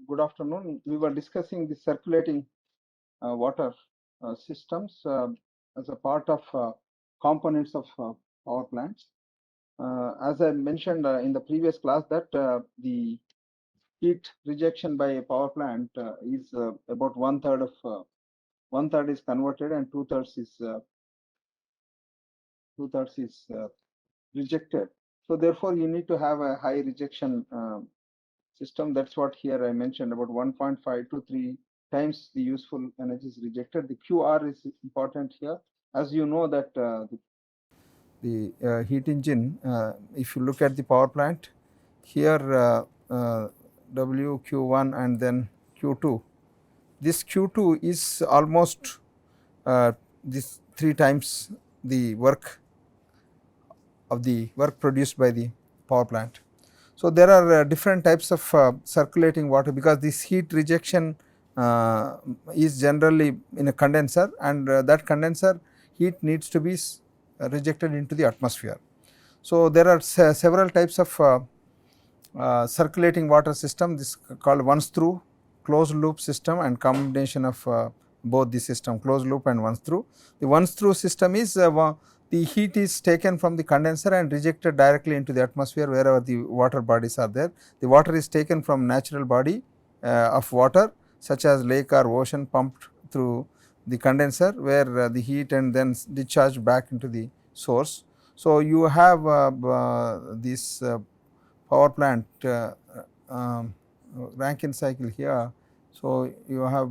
Good afternoon. We were discussing the circulating water systems as a part of components of power plants. As I mentioned in the previous class that the heat rejection by a power plant is about one third is converted and two thirds is rejected. So therefore, you need to have a high rejection system. That's what here I mentioned, about 1.5 to 3 times the useful energy is rejected. The QR is important here. As you know that the heat engine, if you look at the power plant, here W, Q1 and then Q2. This Q2 is almost this 3 times the work of the work produced by the power plant. So, there are different types of circulating water, because this heat rejection is generally in a condenser, and that condenser heat needs to be rejected into the atmosphere. So, there are several types of circulating water system. This is called once through, closed loop system, and combination of both the system, closed loop and once through. The once through system is the heat is taken from the condenser and rejected directly into the atmosphere wherever the water bodies are there. The water is taken from natural body of water such as lake or ocean, pumped through the condenser where the heat and then discharged back into the source. So, you have this power plant Rankine cycle here. So, you have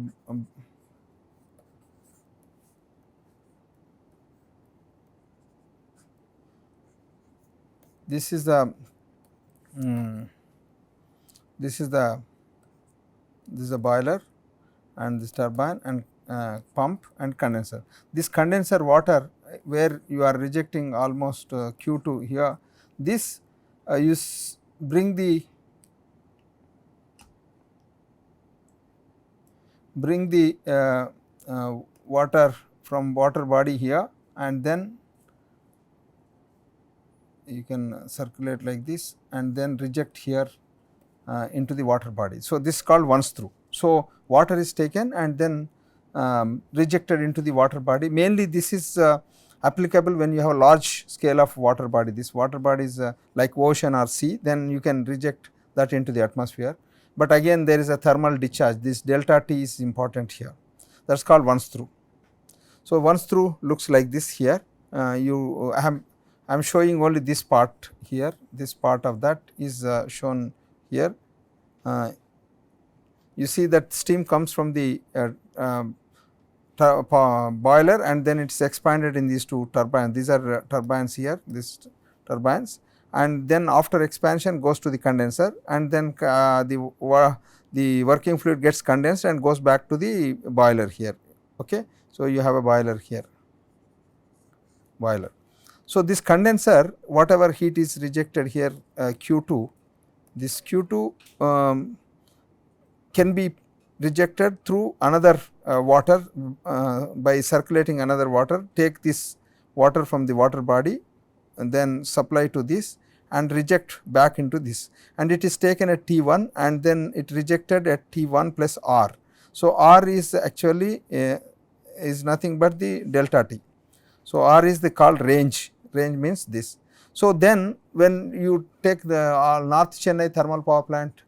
this is the boiler and this turbine and pump and condenser. This condenser water where you are rejecting almost Q2 here, this you bring the water from water body here, and then you can circulate like this and then reject here into the water body. So, this is called once through. So, water is taken and then rejected into the water body. Mainly this is applicable when you have a large scale of water body. This water body is like ocean or sea, then you can reject that into the atmosphere. But again there is a thermal discharge, this delta T is important here, that is called once through. So, once through looks like this here. I am showing only this part here, this part of that is shown here. You see that steam comes from the boiler and then it is expanded in these two turbines. These are turbines here, these turbines, and then after expansion goes to the condenser, and then the working fluid gets condensed and goes back to the boiler here. Okay. So, you have a boiler here, boiler. So, this condenser, whatever heat is rejected here Q2, this Q2 can be rejected through another water by circulating another water, take this water from the water body and then supply to this and reject back into this, and it is taken at T1 and then it rejected at T1 plus R. So, R is actually is nothing but the delta T. So, R is the called range means this. So, then when you take the North Chennai thermal power plant,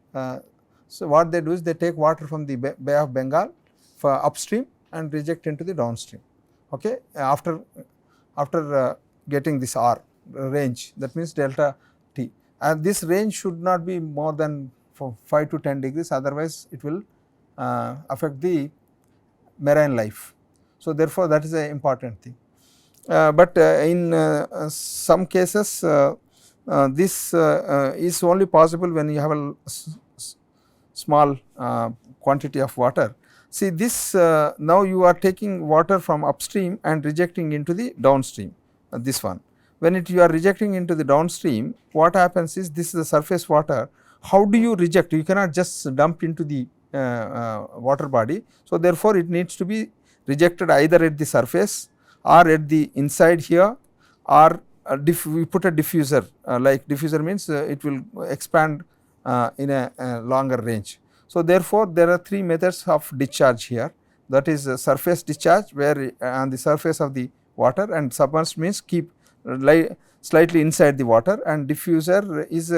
so what they do is they take water from the Bay of Bengal for upstream and reject into the downstream. Okay. After getting this R range, that means delta T, and this range should not be more than 5 to 10 degrees, otherwise it will affect the marine life. So, therefore, that is an important thing. But in some cases this is only possible when you have a small quantity of water. See this now you are taking water from upstream and rejecting into the downstream, this one. When you are rejecting into the downstream, what happens is this is the surface water. How do you reject? You cannot just dump into the water body. So, therefore, it needs to be rejected either at the surface or at the inside here, or we put a diffuser, like diffuser means it will expand in a longer range. So, therefore, there are three methods of discharge here, that is surface discharge, where on the surface of the water, and submerged means keep slightly inside the water, and diffuser is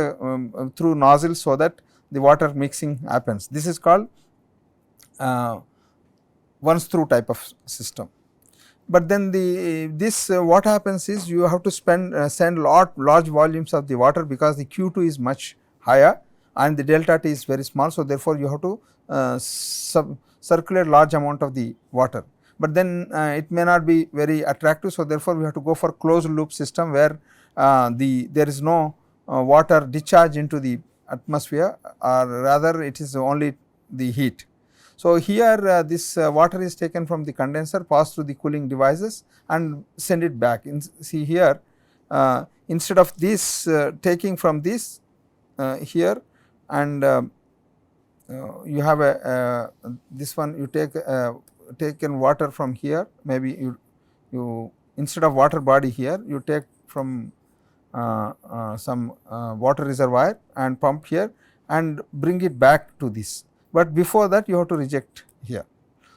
through nozzle, so that the water mixing happens. This is called once through type of system. But then this what happens is, you have to send large volumes of the water, because the Q2 is much higher and the delta T is very small. So, therefore, you have to circulate large amount of the water, but then it may not be very attractive. So, therefore, we have to go for closed loop system, where there is no water discharge into the atmosphere, or rather it is only the heat. So, here this water is taken from the condenser, passed through the cooling devices and send it back. See here, instead of this taking from this here, and you have this one, you take taken water from here, maybe you instead of water body here, you take from some water reservoir and pump here and bring it back to this, but before that you have to reject here.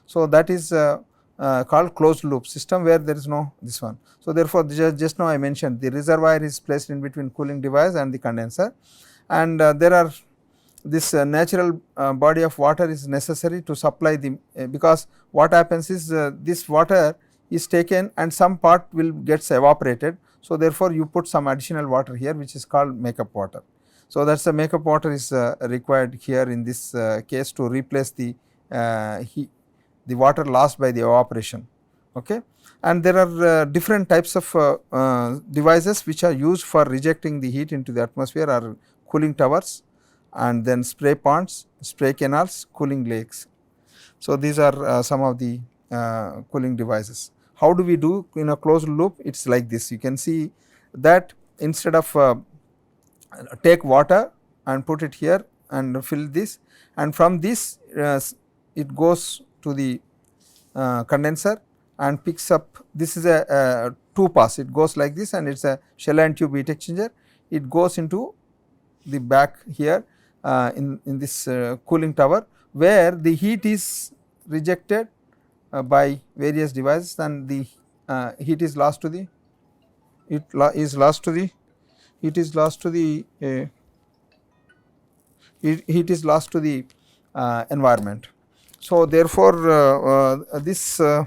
So, that is called closed loop system, where there is no this one. So, therefore, just now I mentioned the reservoir is placed in between cooling device and the condenser, and there are this natural body of water is necessary to supply the because what happens is this water is taken and some part will gets evaporated. So, therefore, you put some additional water here, which is called makeup water. So, that is the makeup water is required here in this case to replace the water lost by the evaporation. Okay. And there are different types of devices which are used for rejecting the heat into the atmosphere, are cooling towers, and then spray ponds, spray canals, cooling lakes. So, these are some of the cooling devices. How do we do in a closed loop? It is like this. You can see that instead of take water and put it here and fill this, and from this it goes to the condenser and picks up. This is a two pass, it goes like this, and it is a shell and tube heat exchanger. It goes into the back here in this cooling tower, where the heat is rejected by various devices, and the heat is lost to the environment. So, therefore, this the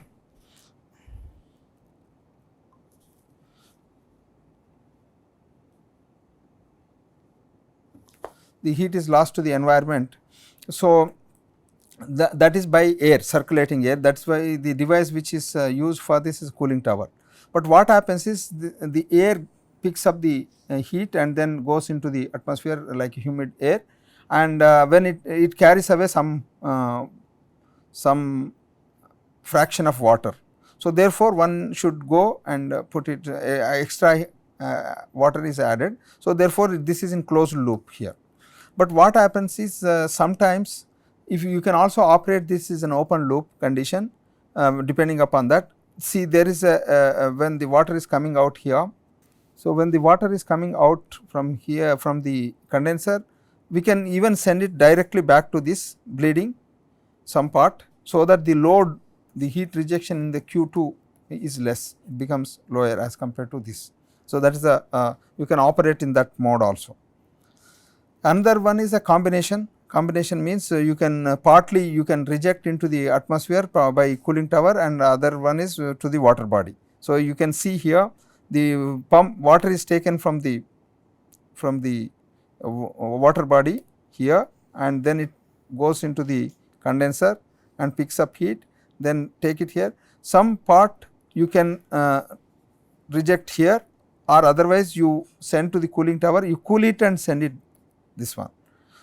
heat is lost to the environment. So, that is by air, circulating air. That is why the device which is used for this is cooling tower. But what happens is the air picks up the heat and then goes into the atmosphere like humid air, and when it carries away some fraction of water. So, therefore, one should go and put it extra water is added. So, therefore, this is in closed loop here. But what happens is sometimes if you can also operate this is an open loop condition depending upon that. See, there is when the water is coming out here. So, when the water is coming out from here from the condenser, we can even send it directly back to this bleeding some part, so that the load, the heat rejection in the Q2 is less, it becomes lower as compared to this. So, that is a you can operate in that mode also. Another one is a combination. Combination means you can partly you can reject into the atmosphere by cooling tower, and other one is to the water body. So, you can see here the pump water is taken from the water body here, and then it goes into the condenser and picks up heat, then take it here. Some part you can reject here, or otherwise you send to the cooling tower, you cool it and send it this one.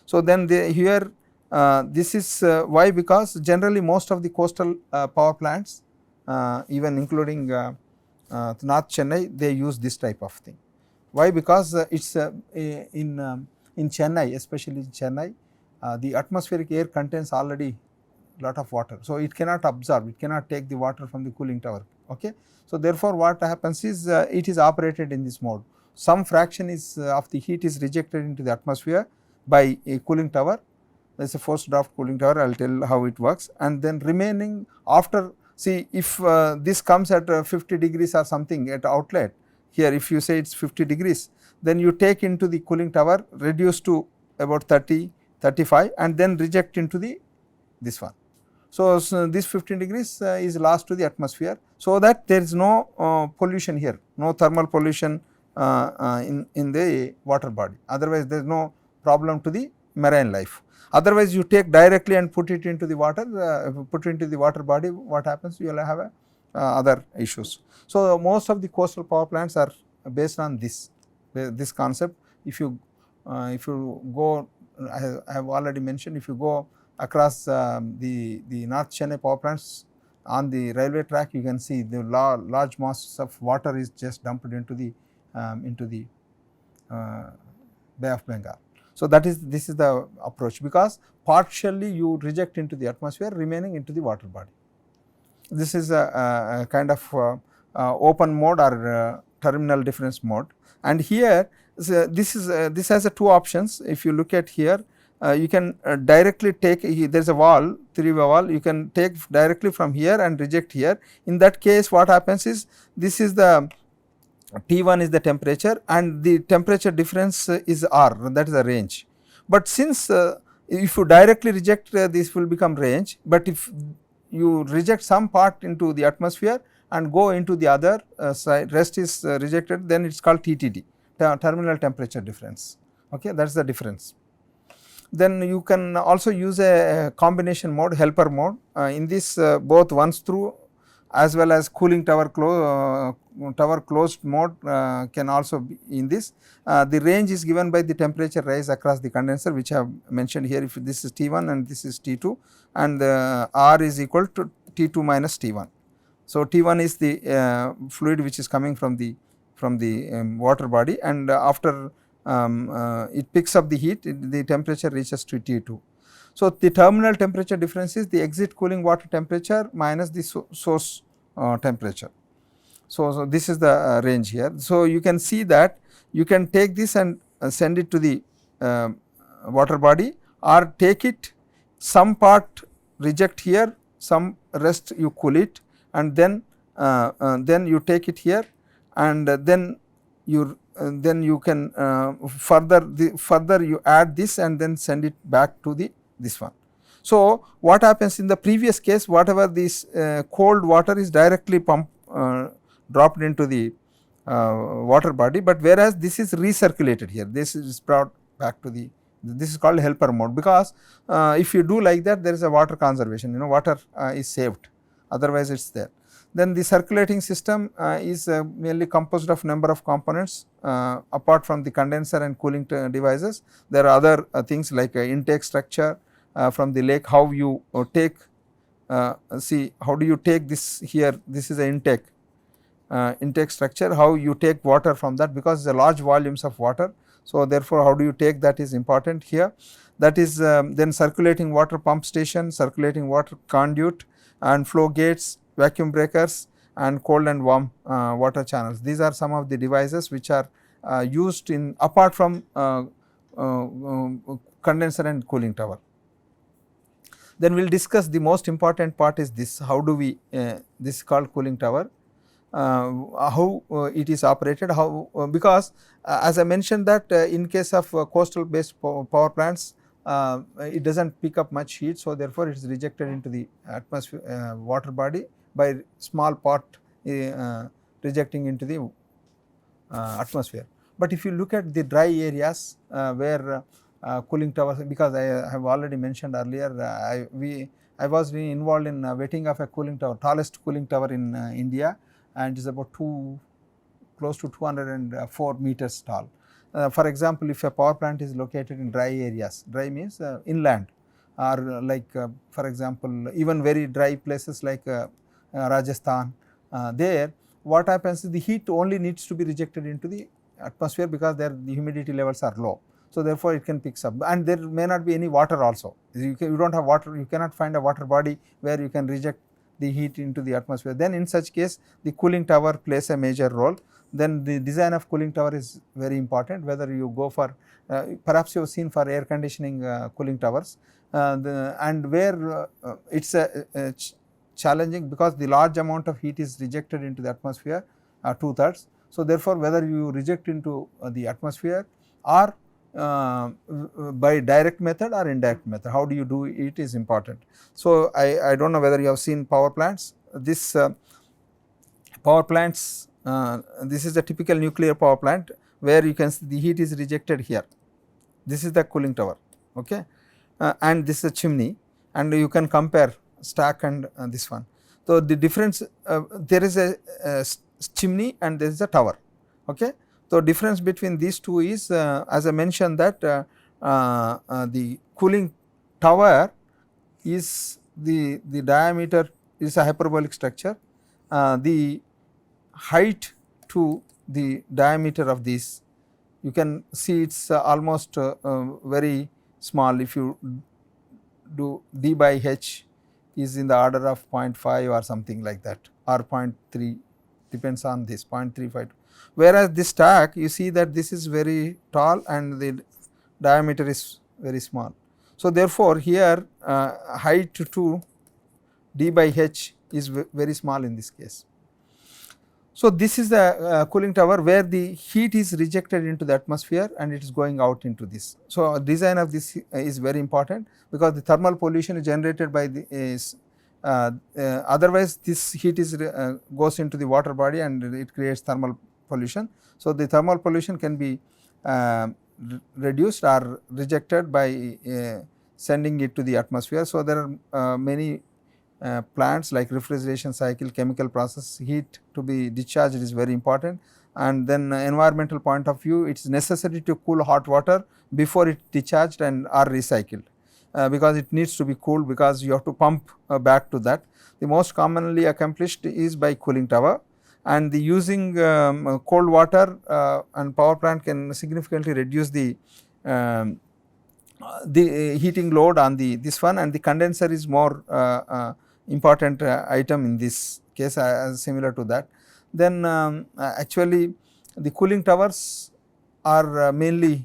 So, then here this is why, because generally most of the coastal power plants even including North Chennai, they use this type of thing. Why? Because it is in Chennai, especially in Chennai, the atmospheric air contains already lot of water. So, it cannot absorb, it cannot take the water from the cooling tower. Okay. So, therefore, what happens is it is operated in this mode. Some fraction is of the heat is rejected into the atmosphere by a cooling tower, there is a forced draft cooling tower, I will tell how it works, and then remaining after, see if this comes at 50 degrees or something at outlet, here if you say it is 50 degrees, then you take into the cooling tower, reduce to about 30, 35 and then reject into the this one. So, this 15 degrees is lost to the atmosphere, so that there is no pollution here, no thermal pollution in the water body, otherwise there is no problem to the marine life. Otherwise, you take directly and put it into the water, put it into the water body, what happens? You will have other issues. So, most of the coastal power plants are based on this concept. If you go, I have already mentioned, if you go across the North Chennai power plants on the railway track, you can see the large masses of water is just dumped into the Bay of Bengal. So, this is the approach, because partially you reject into the atmosphere, remaining into the water body. This is a kind of open mode or terminal difference mode, and here this has two options. If you look at here, you can directly take, there is a wall, three-way wall, you can take directly from here and reject here. In that case, what happens is, this is the T1 is the temperature and the temperature difference is R, that is the range. But since if you directly reject, this will become range, but if you reject some part into the atmosphere and go into the other side, rest is rejected, then it is called TTD, terminal temperature difference. Okay, that is the difference. Then you can also use a combination mode, helper mode. In this, both once through as well as cooling tower closed mode can also be in this. The range is given by the temperature rise across the condenser, which I have mentioned here. If this is T1 and this is T2, and R is equal to T2 minus T1. So, T1 is the fluid which is coming from the water body, and after it picks up the heat, the temperature reaches to T2. So, the terminal temperature difference is the exit cooling water temperature minus the source temperature. So, this is the range here. So, you can see that you can take this and send it to the water body, or take it, some part reject here, some rest you cool it, and then you take it here, and then you can further you add this and then send it back to this one. So, what happens in the previous case, whatever this cold water is directly dropped into the water body, but whereas this is recirculated here, this is brought back to this is called helper mode, because if you do like that, there is a water conservation, water is saved, otherwise it is there. Then the circulating system is mainly composed of number of components, apart from the condenser and cooling devices. There are other things like intake structure from the lake, how you take, see how do you take this here, this is an intake structure, how you take water from that, because there are large volumes of water. So, therefore, how do you take that is important here. That is then circulating water pump station, circulating water conduit and flow gates, vacuum breakers, and cold and warm water channels. These are some of the devices which are used in, apart from condenser and cooling tower. Then we will discuss the most important part is this, how do we, this is called cooling tower, how it is operated, how because as I mentioned that in case of coastal based power plants, it does not pick up much heat. So, therefore, it is rejected into the atmosphere water body by small part rejecting into the atmosphere. But if you look at the dry areas where cooling towers, because I have already mentioned earlier, I was involved in wetting of a cooling tower, tallest cooling tower in India, and it is about close to 204 meters tall. For example, if a power plant is located in dry areas, dry means inland, or like for example, even very dry places like Rajasthan, there what happens is the heat only needs to be rejected into the atmosphere, because there the humidity levels are low. So, therefore, it can pick up, and there may not be any water also. You do not have water, you cannot find a water body where you can reject the heat into the atmosphere. Then in such case, the cooling tower plays a major role. Then the design of cooling tower is very important, whether you go for perhaps you have seen for air conditioning cooling towers, and where it is challenging because the large amount of heat is rejected into the atmosphere, 2/3. So, therefore, whether you reject into the atmosphere or by direct method or indirect method, how do you do it is important. So, I do not know whether you have seen power plants. This power plants, this is a typical nuclear power plant where you can see the heat is rejected here. This is the cooling tower, okay, and this is a chimney, and you can compare stack and this one. So, the difference, there is a chimney and there is a tower, okay. So, difference between these two is as I mentioned that the cooling tower is the diameter is a hyperbolic structure, the height to the diameter of this you can see it is almost very small. If you do d by h is in the order of 0.5 or something like that, or 0.3, depends on this 0.35. Whereas this stack you see that this is very tall and the diameter is very small. So, therefore, here height to d by h is very small in this case. So, this is the cooling tower where the heat is rejected into the atmosphere and it is going out into this. So, design of this is very important because the thermal pollution is generated by the otherwise this heat is goes into the water body and it creates thermal pollution. So, the thermal pollution can be reduced or rejected by sending it to the atmosphere. So, there are many plants like refrigeration cycle, chemical process, heat to be discharged is very important, and then environmental point of view it is necessary to cool hot water before it discharged and are recycled, because it needs to be cooled because you have to pump back to that. The most commonly accomplished is by cooling tower, and the using cold water and power plant can significantly reduce the heating load on this one, and the condenser is more important item in this case similar to that. Then actually the cooling towers are mainly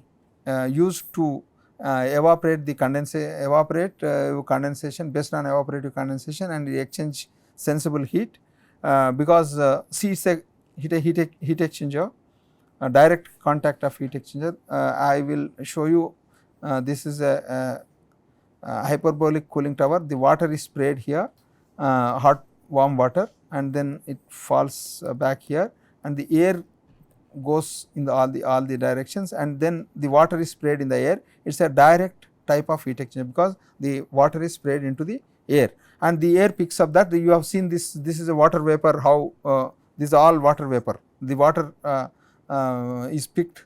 used to evaporate the condensation based on evaporative condensation and exchange sensible heat, because see it is a heat exchanger, direct contact of heat exchanger. I will show you this is a hyperbolic cooling tower. The water is sprayed here, hot warm water, and then it falls back here and the air goes in the all the directions, and then the water is sprayed in the air. It is a direct type of heat exchanger because the water is sprayed into the air and the air picks up that. You have seen this is a water vapor, how this is all water vapor. The water is picked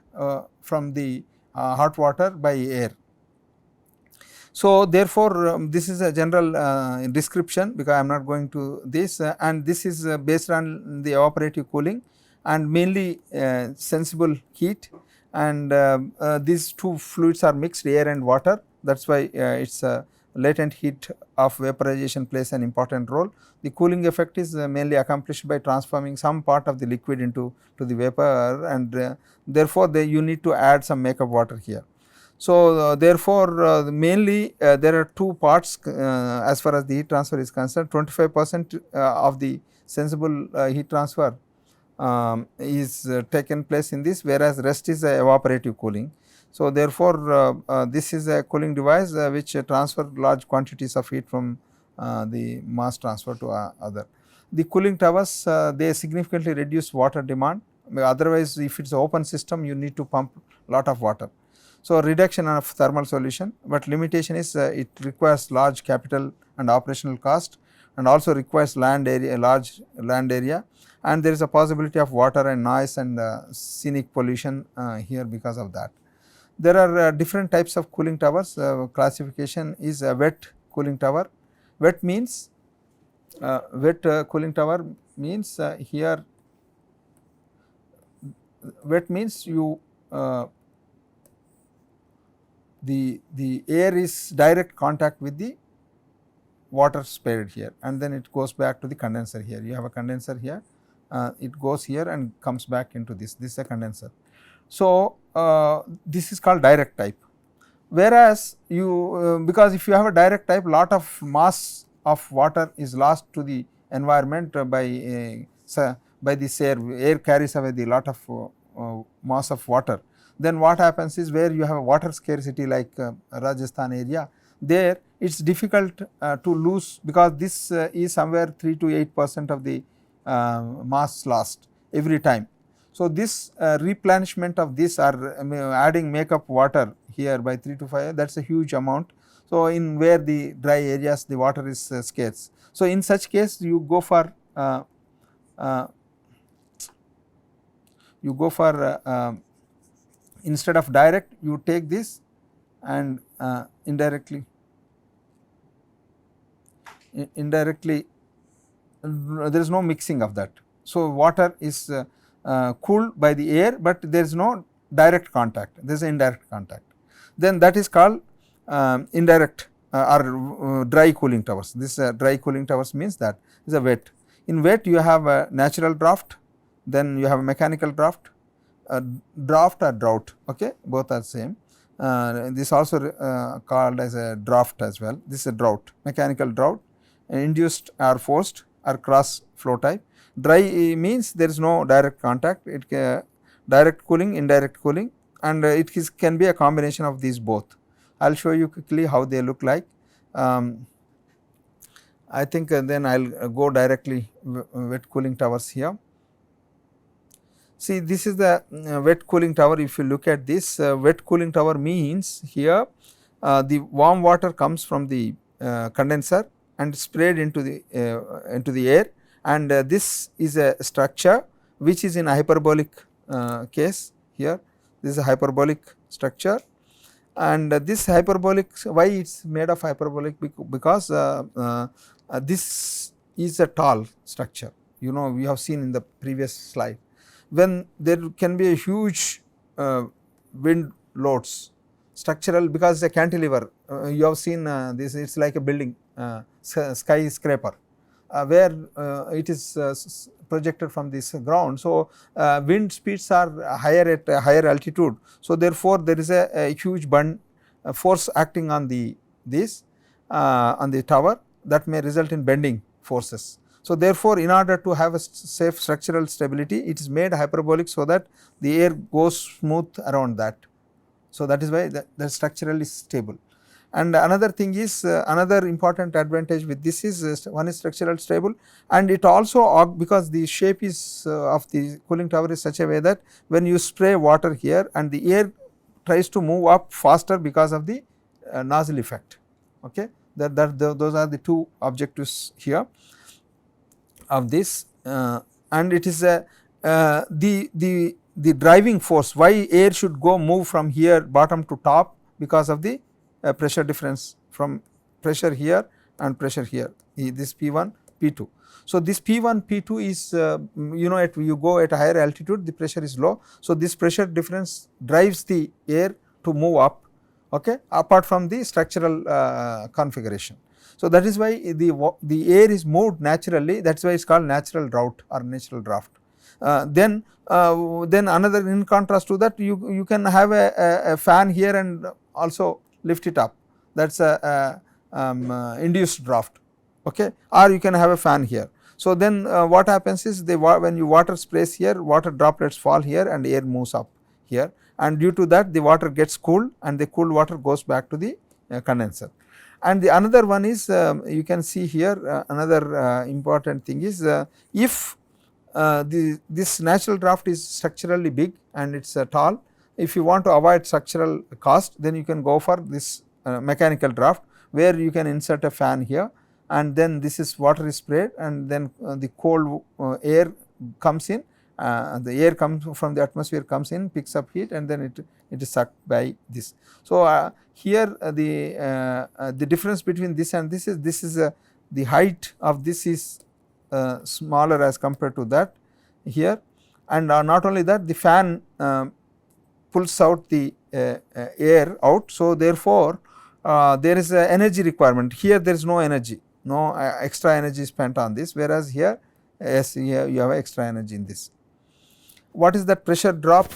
from the hot water by air. So, therefore, this is a general description because I am not going to this and this is based on the evaporative cooling and mainly sensible heat, and these two fluids are mixed, air and water. That is why it is latent heat of vaporization plays an important role. The cooling effect is mainly accomplished by transforming some part of the liquid into the vapor, and therefore, you need to add some makeup water here. So, therefore, mainly there are two parts as far as the heat transfer is concerned. 25% of the sensible heat transfer is taken place in this, whereas rest is evaporative cooling. So, therefore, this is a cooling device which transfer large quantities of heat from the mass transfer to other. The cooling towers they significantly reduce water demand, otherwise if it is open system you need to pump lot of water. So, reduction of thermal solution, but limitation is it requires large capital and operational cost, and also requires land area, large land area, and there is a possibility of water and noise and scenic pollution here because of that. There are different types of cooling towers. Classification is a wet cooling tower. Wet means wet cooling tower means here wet means you the air is direct contact with the water sprayed here, and then it goes back to the condenser here. You have a condenser here, it goes here and comes back into this is a condenser. So, this is called direct type. whereas you because if you have a direct type, lot of mass of water is lost to the environment by this air carries away the lot of mass of water. Then what happens is, where you have a water scarcity like Rajasthan area, there it is difficult to lose, because this is somewhere 3 to 8% of the mass lost every time. So, this replenishment of this, or adding makeup water here by 3 to 5, that is a huge amount. So, in where the dry areas the water is scarce. So, in such case you go for uh, instead of direct, you take this, and indirectly there is no mixing of that. So, water is cooled by the air, but there is no direct contact, there is indirect contact. Then that is called indirect or dry cooling towers. This dry cooling towers means that is a wet. In wet you have a natural draft, then you have a mechanical draft, draft or drought, okay, both are same. This also called as a draft as well. This is a drought, mechanical drought, induced or forced or cross flow type. Dry means there is no direct contact, it direct cooling, indirect cooling, and can be a combination of these both. I will show you quickly how they look like. I think then I will go directly wet cooling towers here. See, this is the wet cooling tower. If you look at this, wet cooling tower means here the warm water comes from the condenser and sprayed into the air, and this is a structure which is in hyperbolic case here. This is a hyperbolic structure, and this hyperbolic, why it is made of hyperbolic? Because this is a tall structure, you know, we have seen in the previous slide. When there can be a huge wind loads structural, because the cantilever, you have seen this, it is like a building skyscraper where it is projected from this ground. So, wind speeds are higher at a higher altitude. So, therefore, there is a huge force acting on on the tower, that may result in bending forces. So, therefore, in order to have a safe structural stability, it is made hyperbolic, so that the air goes smooth around that. So, that is why the structural is stable. And another thing is, another important advantage with this is, one is structural stable, and it also, because the shape is of the cooling tower is such a way that when you spray water here and the air tries to move up faster because of the nozzle effect. Okay. Those are the two objectives here of this, and it is a the driving force, why air should move from here bottom to top, because of the pressure difference from pressure here and pressure here, this P1 P2. So, this P1 P2 is you know, you go at a higher altitude, the pressure is low. So, this pressure difference drives the air to move up, okay, apart from the structural configuration. So, that is why the air is moved naturally, that is why it is called natural drought or natural draft. Then another, in contrast to that, you can have a fan here and also lift it up, that is a induced draft, okay, or you can have a fan here. So, then what happens is, when you water sprays here, water droplets fall here and air moves up here, and due to that the water gets cooled, and the cooled water goes back to the condenser. And the another one is, you can see here, another important thing is, if this natural draft is structurally big and it is tall, if you want to avoid structural cost, then you can go for this mechanical draft, where you can insert a fan here, and then this is water is sprayed, and then the cold air comes in, the air comes from the atmosphere, comes in, picks up heat, and then it is sucked by this. So, here the difference between this and this is the height of this is smaller as compared to that here, and not only that, the fan pulls out the air out. So, therefore, there is a energy requirement. Here there is no energy, no extra energy spent on this, whereas here, yes, here you have extra energy in this. What is that pressure drop?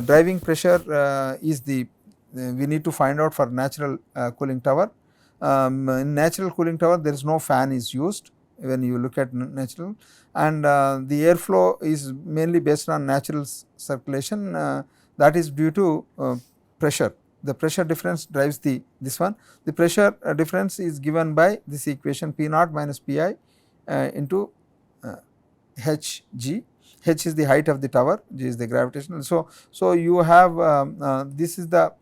Driving pressure is the we need to find out for natural cooling tower. In natural cooling tower there is no fan is used when you look at natural, and the airflow is mainly based on natural circulation, that is due to pressure. The pressure difference drives this one. The pressure difference is given by this equation P naught minus Pi into h g. H is the height of the tower, g is the gravitational. So you have this is the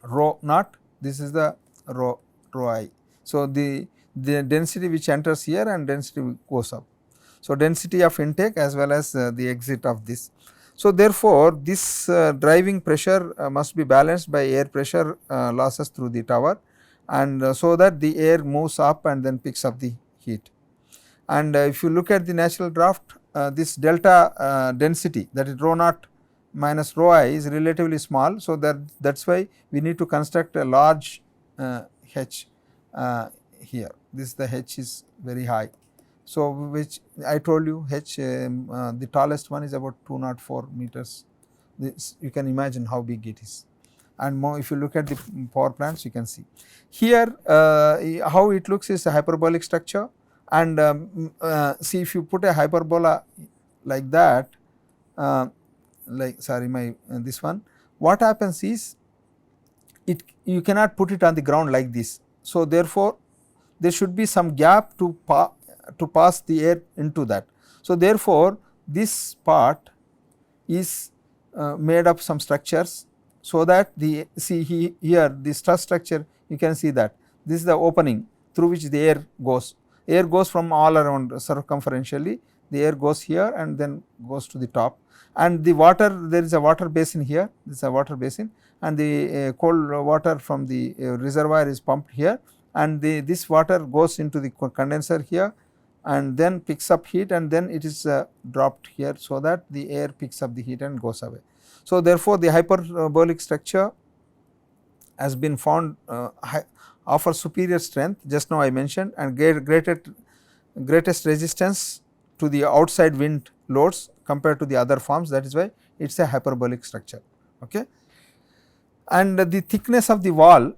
rho naught, this is the rho I. So the density which enters here and density goes up. So density of intake as well as the exit of this. So therefore this driving pressure must be balanced by air pressure losses through the tower, and so that the air moves up and then picks up the heat. And if you look at the natural draft, this delta density, that is rho naught minus rho I, is relatively small. So that is why we need to construct a large h here. This the h is very high. So which I told you h the tallest one is about 204 meters. This you can imagine how big it is, and more if you look at the power plants you can see. Here how it looks is a hyperbolic structure, and see if you put a hyperbola like that, like sorry my this one, what happens is you cannot put it on the ground like this. So therefore there should be some gap to pass the air into that. So therefore this part is made up some structures, so that the here the stress structure you can see that this is the opening through which the air goes. Air goes from all around circumferentially, the air goes here and then goes to the top, and the water, there is a water basin here, this is a water basin, and the cold water from the reservoir is pumped here, and this water goes into the condenser here and then picks up heat, and then it is dropped here, so that the air picks up the heat and goes away. So therefore the hyperbolic structure has been found offers superior strength, just now I mentioned, and greatest resistance to the outside wind loads compared to the other forms. That is why it is a hyperbolic structure. Okay. And the thickness of the wall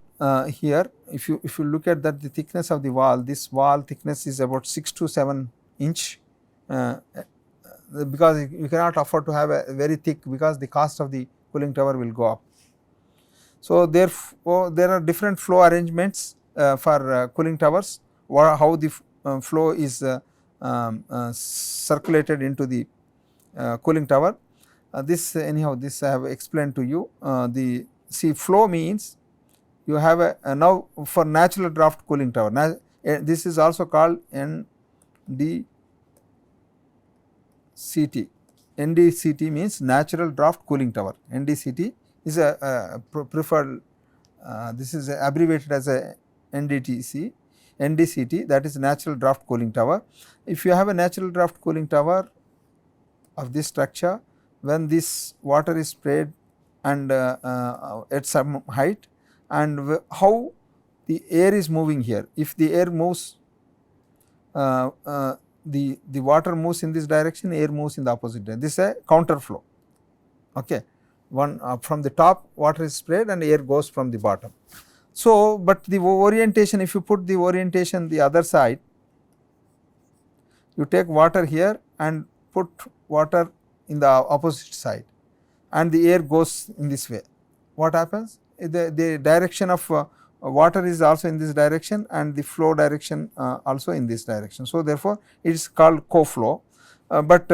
here, if you look at that, the thickness of the wall, this wall thickness is about 6 to 7 inch, because you cannot afford to have a very thick, because the cost of the cooling tower will go up. So therefore there are different flow arrangements for cooling towers, how the flow is circulated into the cooling tower. This anyhow, this I have explained to you. The flow means you have a now for natural draft cooling tower. This is also called NDCT. NDCT means natural draft cooling tower. NDCT is a preferred, this is abbreviated as a NDCT, that is natural draft cooling tower. If you have a natural draft cooling tower of this structure, when this water is sprayed and at some height, and how the air is moving here, if the air moves, the water moves in this direction, air moves in the opposite direction. This is a counter flow. Okay. One from the top water is sprayed and air goes from the bottom. So, but the orientation, if you put the orientation the other side, you take water here and put water in the opposite side, and the air goes in this way. What happens? The direction of water is also in this direction, and the flow direction also in this direction. So therefore it is called co-flow. But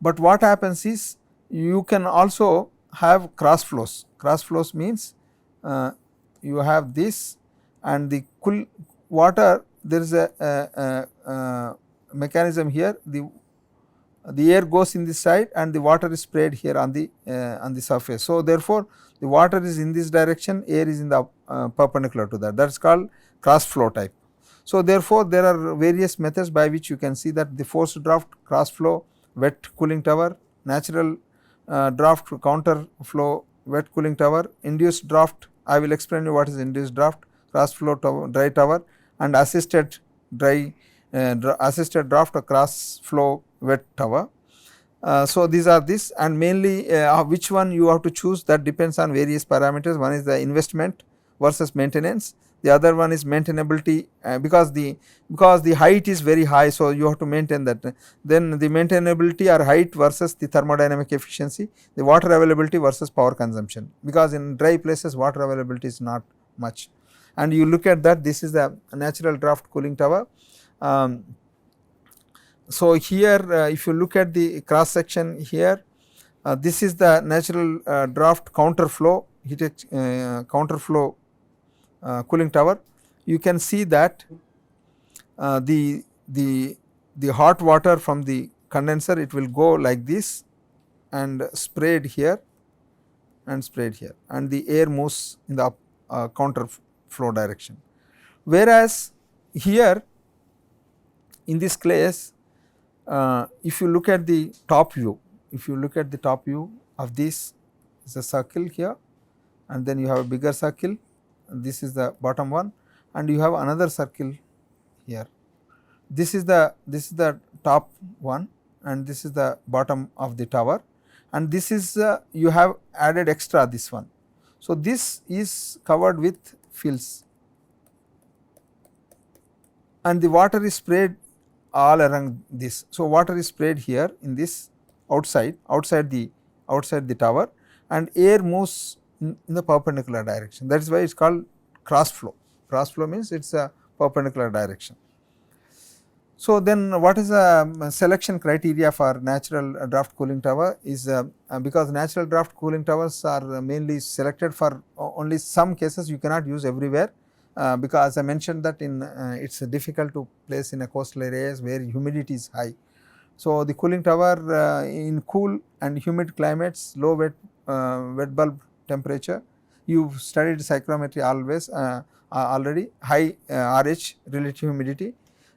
what happens is, you can also have cross flows. Cross flows means you have this, and the cool water, there is a mechanism here, the air goes in this side and the water is sprayed here on the surface. So therefore the water is in this direction, air is in the perpendicular to that, that is called cross flow type. So therefore there are various methods by which you can see that the forced draft, cross flow, wet cooling tower, natural draft, counter flow, wet cooling tower, induced draft. I will explain you what is induced draft, cross flow tower, dry tower, and assisted draft or cross flow wet tower. So, these are this, and mainly which one you have to choose, that depends on various parameters. One is the investment versus maintenance, the other one is maintainability, because the height is very high. So, you have to maintain that. Then the maintainability or height versus the thermodynamic efficiency, the water availability versus power consumption, because in dry places water availability is not much, and you look at that. This is the natural draft cooling tower. Um, so, here if you look at the cross section here, this is the natural draft counter flow counter flow cooling tower. You can see that uh, the the the hot water from the condenser, it will go like this and sprayed here and sprayed here, and the air moves in the counter flow direction. Whereas here in this case, if you look at the top view, if you look at the top view of this, is a circle here, and then you have a bigger circle, and this is the bottom one, and you have another circle here. This is the top one, and this is the bottom of the tower, and this is you have added extra this one. So, this is covered with fills, and the water is sprayed all around this. So, water is sprayed here in this outside the tower, and air moves in the perpendicular direction. That is why it is called cross flow. Cross flow means it is a perpendicular direction. So, then what is the selection criteria for natural draft cooling tower is because natural draft cooling towers are mainly selected for only some cases, you cannot use everywhere, because as I mentioned that in it is difficult to place in a coastal areas where humidity is high. So, the cooling tower in cool and humid climates, low wet bulb temperature, you have studied psychrometry always already, high RH relative humidity.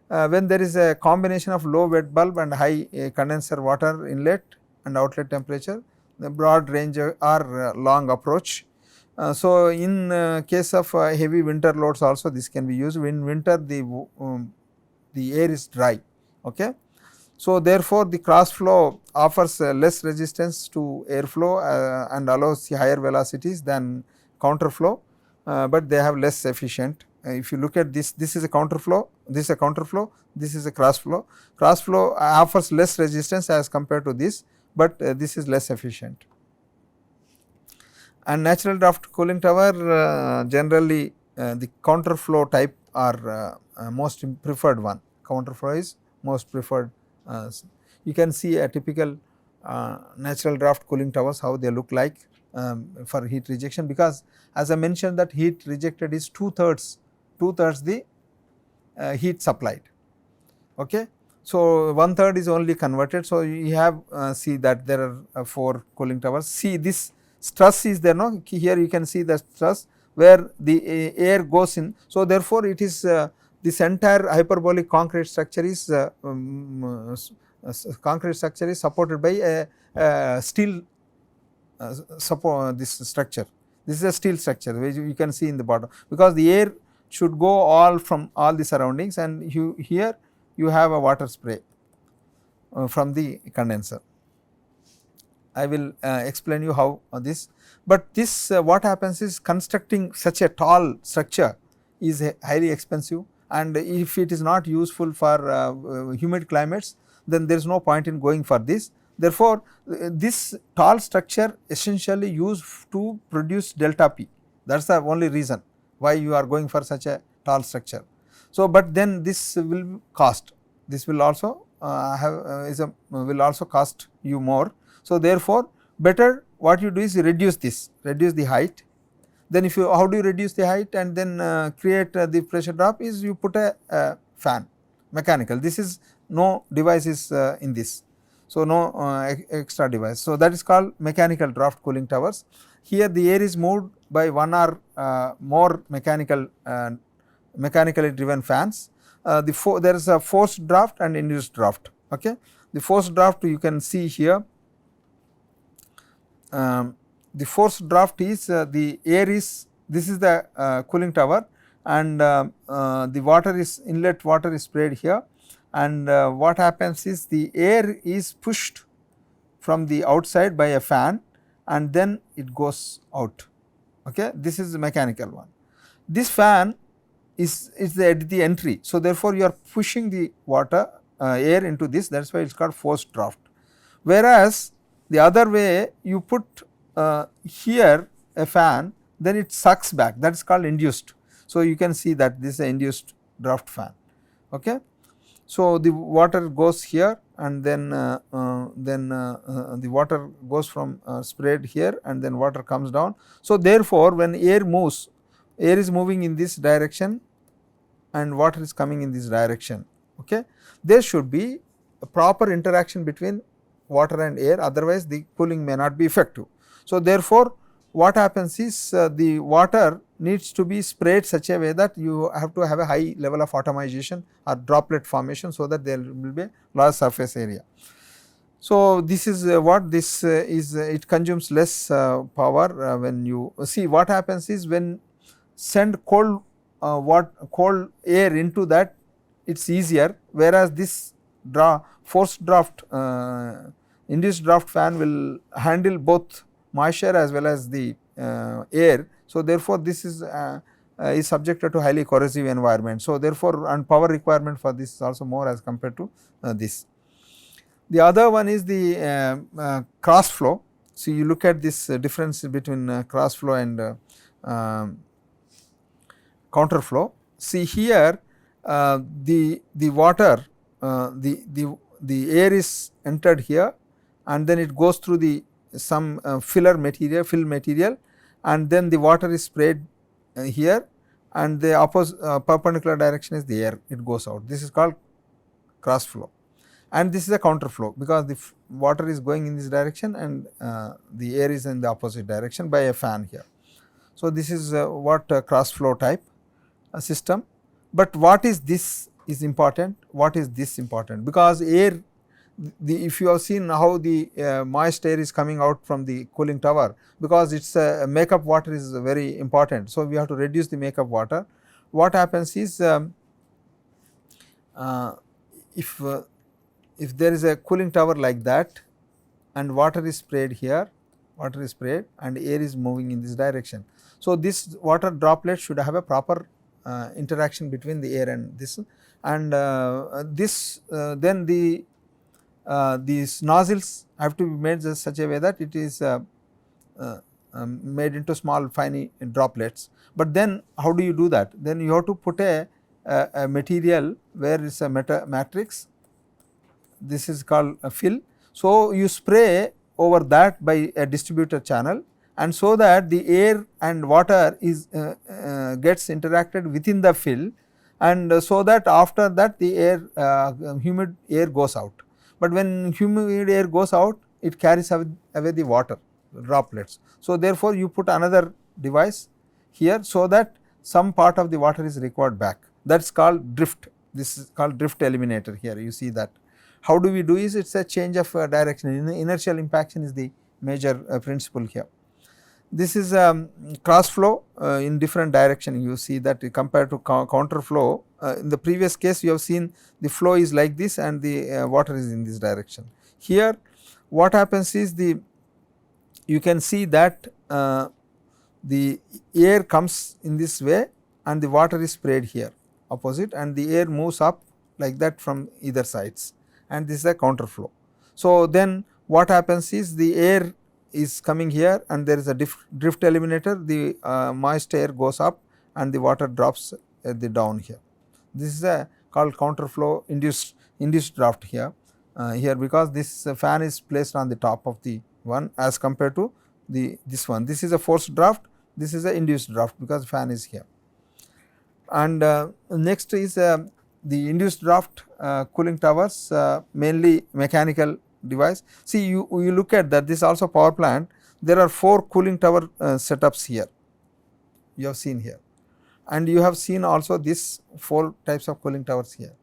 When there is a combination of low wet bulb and high condenser water inlet and outlet temperature, the broad range or long approach. So, in case of heavy winter loads also this can be used. In winter the air is dry. Okay. So, therefore, the cross flow offers less resistance to airflow and allows the higher velocities than counter flow, but they have less efficient. If you look at this, this is a counter flow, this is a counter flow, this is a cross flow. Cross flow offers less resistance as compared to this, but this is less efficient. And natural draft cooling tower generally the counter flow type are most preferred one. Counter flow is most preferred. You can see a typical natural draft cooling towers, how they look like for heat rejection, because as I mentioned that heat rejected is two-thirds the heat supplied. Okay. So, one-third is only converted. So, you have see that there are 4 cooling towers. See this stress is there, no, here you can see the stress where the air goes in. So, therefore, it is this entire hyperbolic concrete structure is supported by a steel support this structure. This is a steel structure which you can see in the bottom, because the air should go all from all the surroundings, and here you have a water spray from the condenser. I will explain you how this, but this what happens is constructing such a tall structure is highly expensive, and if it is not useful for humid climates, then there is no point in going for this. Therefore, this tall structure essentially used to produce delta P, that is the only reason why you are going for such a tall structure. So, but then this will cost, this will also will also cost you more. So, therefore, better what you do is reduce this, reduce the height. Then if you, how do you reduce the height and then create the pressure drop is you put a fan, mechanical. This is no device is in this. So, no extra device. So, that is called mechanical draft cooling towers. Here the air is moved by one or more mechanically driven fans. There is a forced draft and induced draft. Okay. The forced draft you can see here. The forced draft is the air is, this is the cooling tower, and the water is, inlet water is sprayed here, and what happens is the air is pushed from the outside by a fan and then it goes out. Okay. This is the mechanical one. This fan is at the entry. So, therefore, you are pushing the water air into this, that is why it is called forced draft. Whereas, the other way you put here a fan, then it sucks back, that is called induced. So, you can see that this is an induced draft fan. Okay. So, the water goes here and then the water goes from sprayed here and then water comes down. So, therefore, when air moves, air is moving in this direction and water is coming in this direction. Okay. There should be a proper interaction between water and air, otherwise the cooling may not be effective. So, therefore, what happens is the water needs to be sprayed such a way that you have to have a high level of atomization or droplet formation, so that there will be a large surface area. So, this is what this is, it consumes less power when you see what happens is when send cold cold air into that, it is easier, whereas this forced draft induced draft fan will handle both moisture as well as the air. So, therefore, this is subjected to highly corrosive environment. So, therefore, and power requirement for this is also more as compared to this. The other one is the cross flow. So, you look at this difference between cross flow and counter flow. See here the water the air is entered here and then it goes through the some fill material and then the water is sprayed here and the opposite perpendicular direction is the air, it goes out. This is called cross flow, and this is a counter flow because the water is going in this direction and the air is in the opposite direction by a fan here. So, this is what cross flow type system, but what is this is important, what is this important, because air, if you have seen how the moist air is coming out from the cooling tower, because it is makeup water is very important. So, we have to reduce the makeup water. What happens is if there is a cooling tower like that and water is sprayed here, water is sprayed and air is moving in this direction. So, this water droplet should have a proper interaction between the air and this, and then these nozzles have to be made such a way that it is made into small fine droplets. But then how do you do that? Then you have to put a material where it is a matrix, this is called a fill. So, you spray over that by a distributor channel, and so that the air and water is gets interacted within the fill, and so that after that the air humid air goes out. But when humid air goes out, it carries away the water droplets. So, therefore, you put another device here, so that some part of the water is required back, that is called drift. This is called drift eliminator here, you see that. How do we do is it is a change of direction, inertial impaction is the major principle here. This is cross flow in different direction, you see that compared to counter flow. In the previous case you have seen the flow is like this and the water is in this direction. Here what happens is you can see that the air comes in this way and the water is sprayed here opposite, and the air moves up like that from either sides, and this is a counter flow. So, then what happens is the air is coming here and there is a drift eliminator, the moist air goes up and the water drops at the down here. This is a called counter flow induced draft here, because this fan is placed on the top of the one as compared to this one. This is a forced draft, this is a induced draft because fan is here. And next is the induced draft cooling towers, mainly mechanical device. See, you look at that, this also power plant, there are 4 cooling tower setups here, you have seen here, and you have seen also this 4 types of cooling towers here,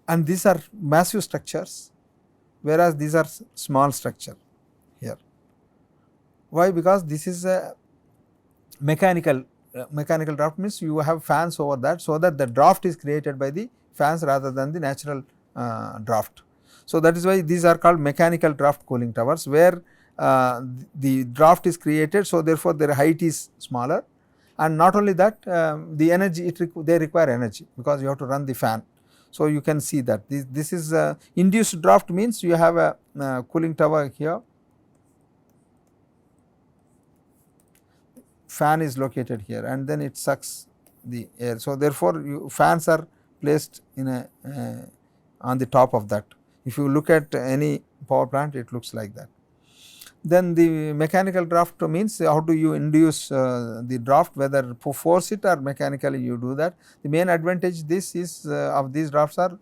and these are massive structures, whereas these are small structure here. Why? Because this is a mechanical draft, means you have fans over that, so that the draft is created by the fans rather than the natural draft. So, that is why these are called mechanical draft cooling towers, where the draft is created. So, therefore, their height is smaller, and not only that, the energy they require energy, because you have to run the fan. So, you can see that this is induced draft, means you have a cooling tower here, fan is located here, and then it sucks the air. So, therefore, fans are placed in a on the top of that. If you look at any power plant, it looks like that. Then the mechanical draft means how do you induce the draft, whether force it or mechanically you do that. The main advantage this is of these drafts are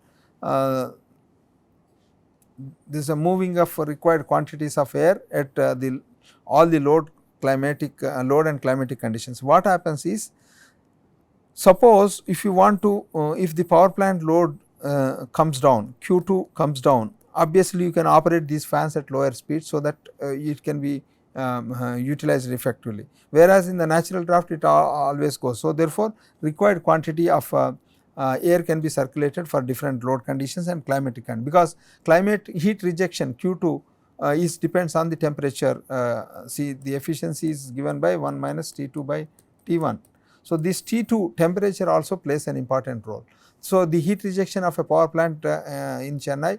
this is a moving of required quantities of air at the all the load and climatic conditions. What happens is, suppose if you want to if the power plant load comes down, Q2 comes down, obviously you can operate these fans at lower speed, so that it can be utilized effectively, whereas in the natural draft it always goes. So, therefore, required quantity of air can be circulated for different load conditions and climatic conditions, because climate heat rejection Q2 is depends on the temperature. See, the efficiency is given by 1 minus T2 by T1. So, this T2 temperature also plays an important role. So, the heat rejection of a power plant in Chennai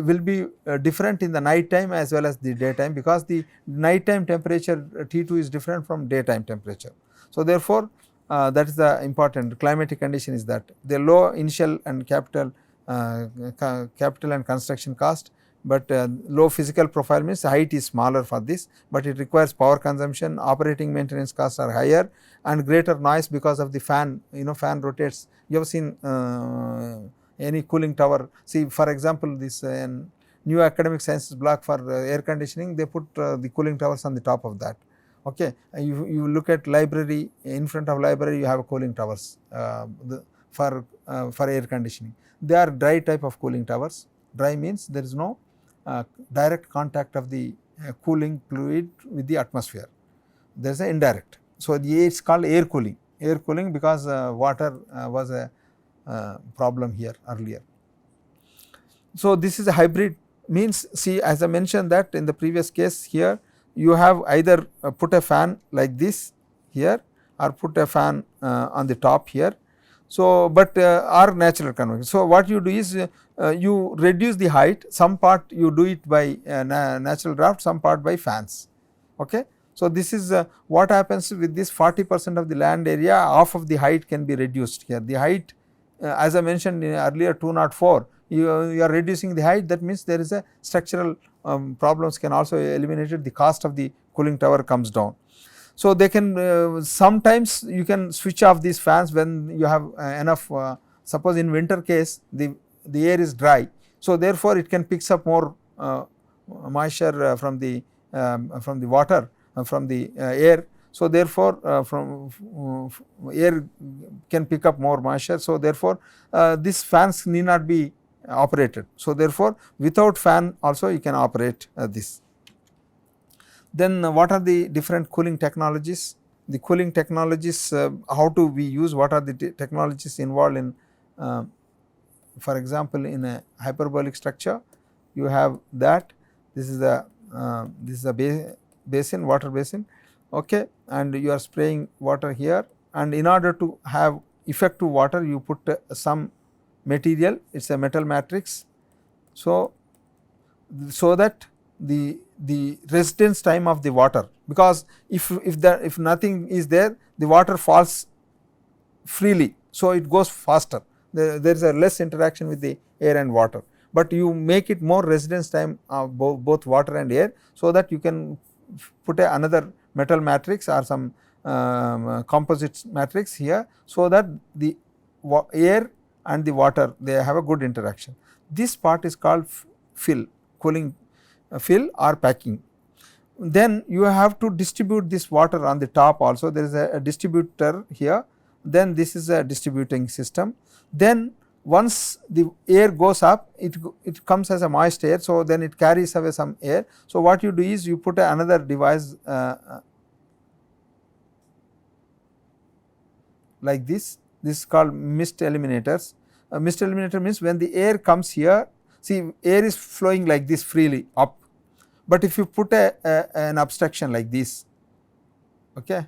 will be different in the night time as well as the daytime, because the nighttime temperature T2 is different from daytime temperature. So, therefore, that is the important climatic condition, is that the low initial and capital and construction cost, but low physical profile means height is smaller for this, but it requires power consumption, operating maintenance costs are higher, and greater noise because of the fan. Fan rotates. You have seen any cooling tower. See, for example, this new academic sciences block for air conditioning, they put the cooling towers on the top of that. Okay, you look at library, in front of library you have cooling towers for air conditioning. They are dry type of cooling towers. Dry means there is no direct contact of the cooling fluid with the atmosphere. There is an indirect. So, it is called air cooling because water was a problem here earlier. So, this is a hybrid, means, see, as I mentioned that in the previous case here, you have either put a fan like this here, or put a fan on the top here. So, but or natural convection. So, what you do is you reduce the height, some part you do it by natural draft, some part by fans. Okay. So, this is what happens with this 40% of the land area, half of the height can be reduced here. The height, as I mentioned in earlier 204, you are reducing the height, that means there is a structural problems can also eliminated, the cost of the cooling tower comes down. So, they can sometimes you can switch off these fans when you have enough, suppose in winter case the air is dry. So, therefore, it can picks up more moisture from the water, from the air. So, therefore, from air can pick up more moisture. So, therefore, these fans need not be operated. So, therefore, without fan also you can operate this. Then what are the different cooling technologies? The cooling technologies, how do we use, what are the technologies involved in, for example, in a hyperbolic structure, you have that, this is a basin, water basin, okay, and you are spraying water here, and in order to have effective water you put some material, it is a metal matrix. So, that the residence time of the water, because if nothing is there, the water falls freely, so it goes faster, there is a less interaction with the air and water, but you make it more residence time of both water and air, so that you can put another metal matrix or some composite matrix here, so that the air and the water, they have a good interaction. This part is called fill, cooling fill or packing. Then you have to distribute this water on the top also, there is a distributor here, then this is a distributing system. Then once the air goes up, it comes as a moist air, so then it carries away some air. So, what you do is you put another device like this is called mist eliminators. Mist eliminator means when the air comes here, See, air is flowing like this freely up, but if you put an obstruction like this, okay,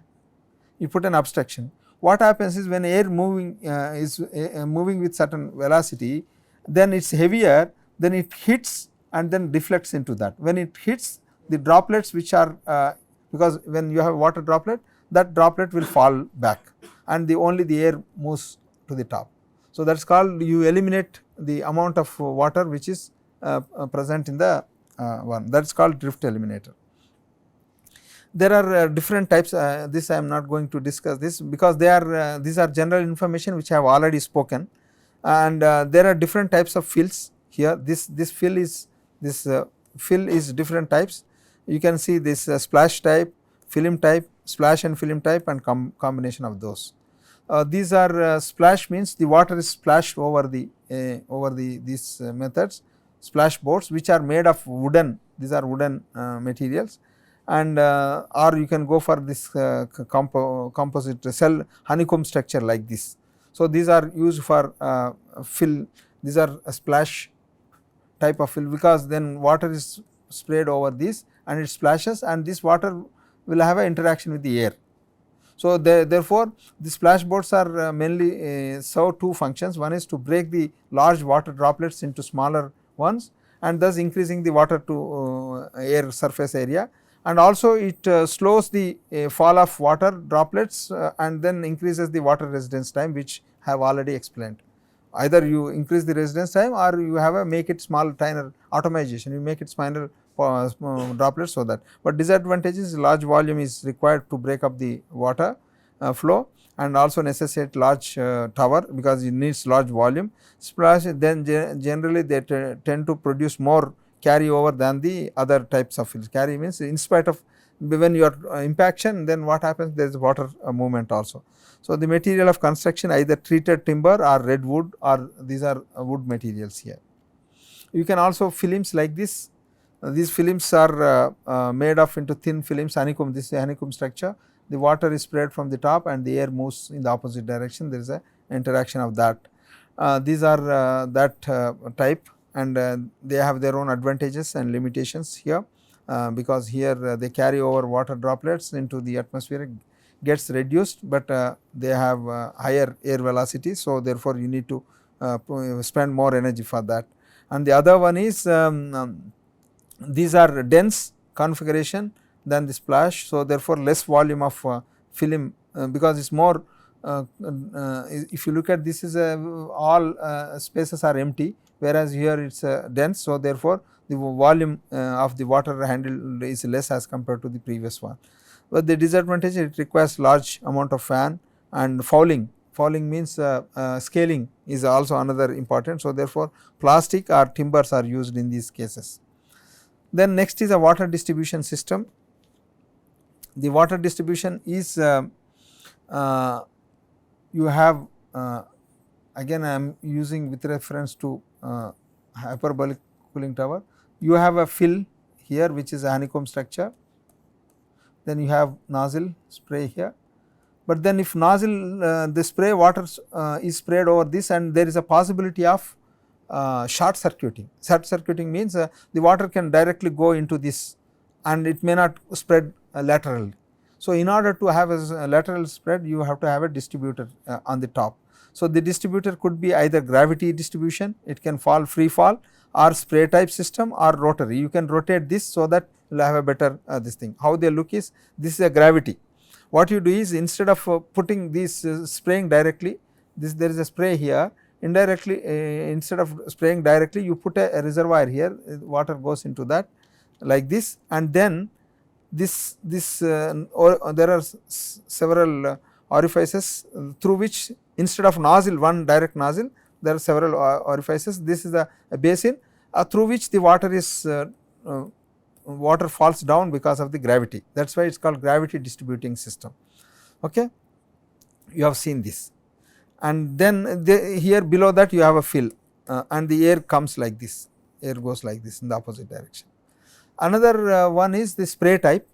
you put an obstruction, what happens is when air moving is moving with certain velocity, then it is heavier, then it hits and then deflects into that. When it hits, the droplets which are because when you have water droplet, that droplet will fall back and only the air moves to the top. So, that is called, you eliminate the amount of water which is present in the one, that is called drift eliminator. There are different types, this I am not going to discuss this because they are these are general information which I have already spoken, and there are different types of fills here. This fill is different types. You can see this splash type, film type, splash and film type, and combination of those. These are splash means the water is splashed over these methods, splash boards which are made of wooden, these are wooden materials, and or you can go for this composite cell honeycomb structure like this. So, these are used for fill, these are a splash type of fill because then water is sprayed over this and it splashes and this water will have an interaction with the air. So, therefore, the splash boards are mainly serve two functions. One is to break the large water droplets into smaller ones and thus increasing the water to air surface area, and also it slows the fall of water droplets and then increases the water residence time, which I have already explained. Either you increase the residence time or you have a make it small tiny atomization, you make it smaller droplets, so that. But disadvantage is large volume is required to break up the water flow and also necessitate large tower because it needs large volume. Splash then generally they tend to produce more carry over than the other types of fills. Carry means in spite of when you are impaction, then what happens, there is water movement also. So, the material of construction either treated timber or red wood, or these are wood materials here. You can also films like this. These films are made of into thin films, honeycomb, this is a honeycomb structure. The water is sprayed from the top and the air moves in the opposite direction, there is a interaction of that. These are that type, and they have their own advantages and limitations here because here they carry over water droplets into the atmosphere, gets reduced, but they have higher air velocity. So, therefore, you need to spend more energy for that. And the other one is these are dense configuration than the splash. So, therefore, less volume of film because it is more if you look at this is all spaces are empty, whereas here it is dense. So, therefore, the volume of the water handled is less as compared to the previous one. But the disadvantage, it requires large amount of fan and fouling. Fouling means scaling is also another important. So, therefore, plastic or timbers are used in these cases. Then next is a water distribution system. The water distribution is you have again I am using with reference to hyperbolic cooling tower. You have a fill here which is a honeycomb structure, then you have nozzle spray here, but then if nozzle the spray water is sprayed over this and there is a possibility of short circuiting. Short circuiting means the water can directly go into this and it may not spread laterally. So, in order to have a lateral spread, you have to have a distributor on the top. So, the distributor could be either gravity distribution, it can fall free fall, or spray type system, or rotary. You can rotate this so that you will have a better this thing. How they look is, this is a gravity. What you do is, instead of putting this spraying directly, this there is a spray here, indirectly instead of spraying directly, you put a reservoir here, water goes into that like this, and then there are several orifices through which, instead of nozzle, one direct nozzle, there are several orifices. This is a basin through which the water is water falls down because of the gravity. That is why it is called gravity distributing system. Okay, you have seen this, and then here below that you have a fill and the air comes like this, air goes like this in the opposite direction. Another one is the spray type.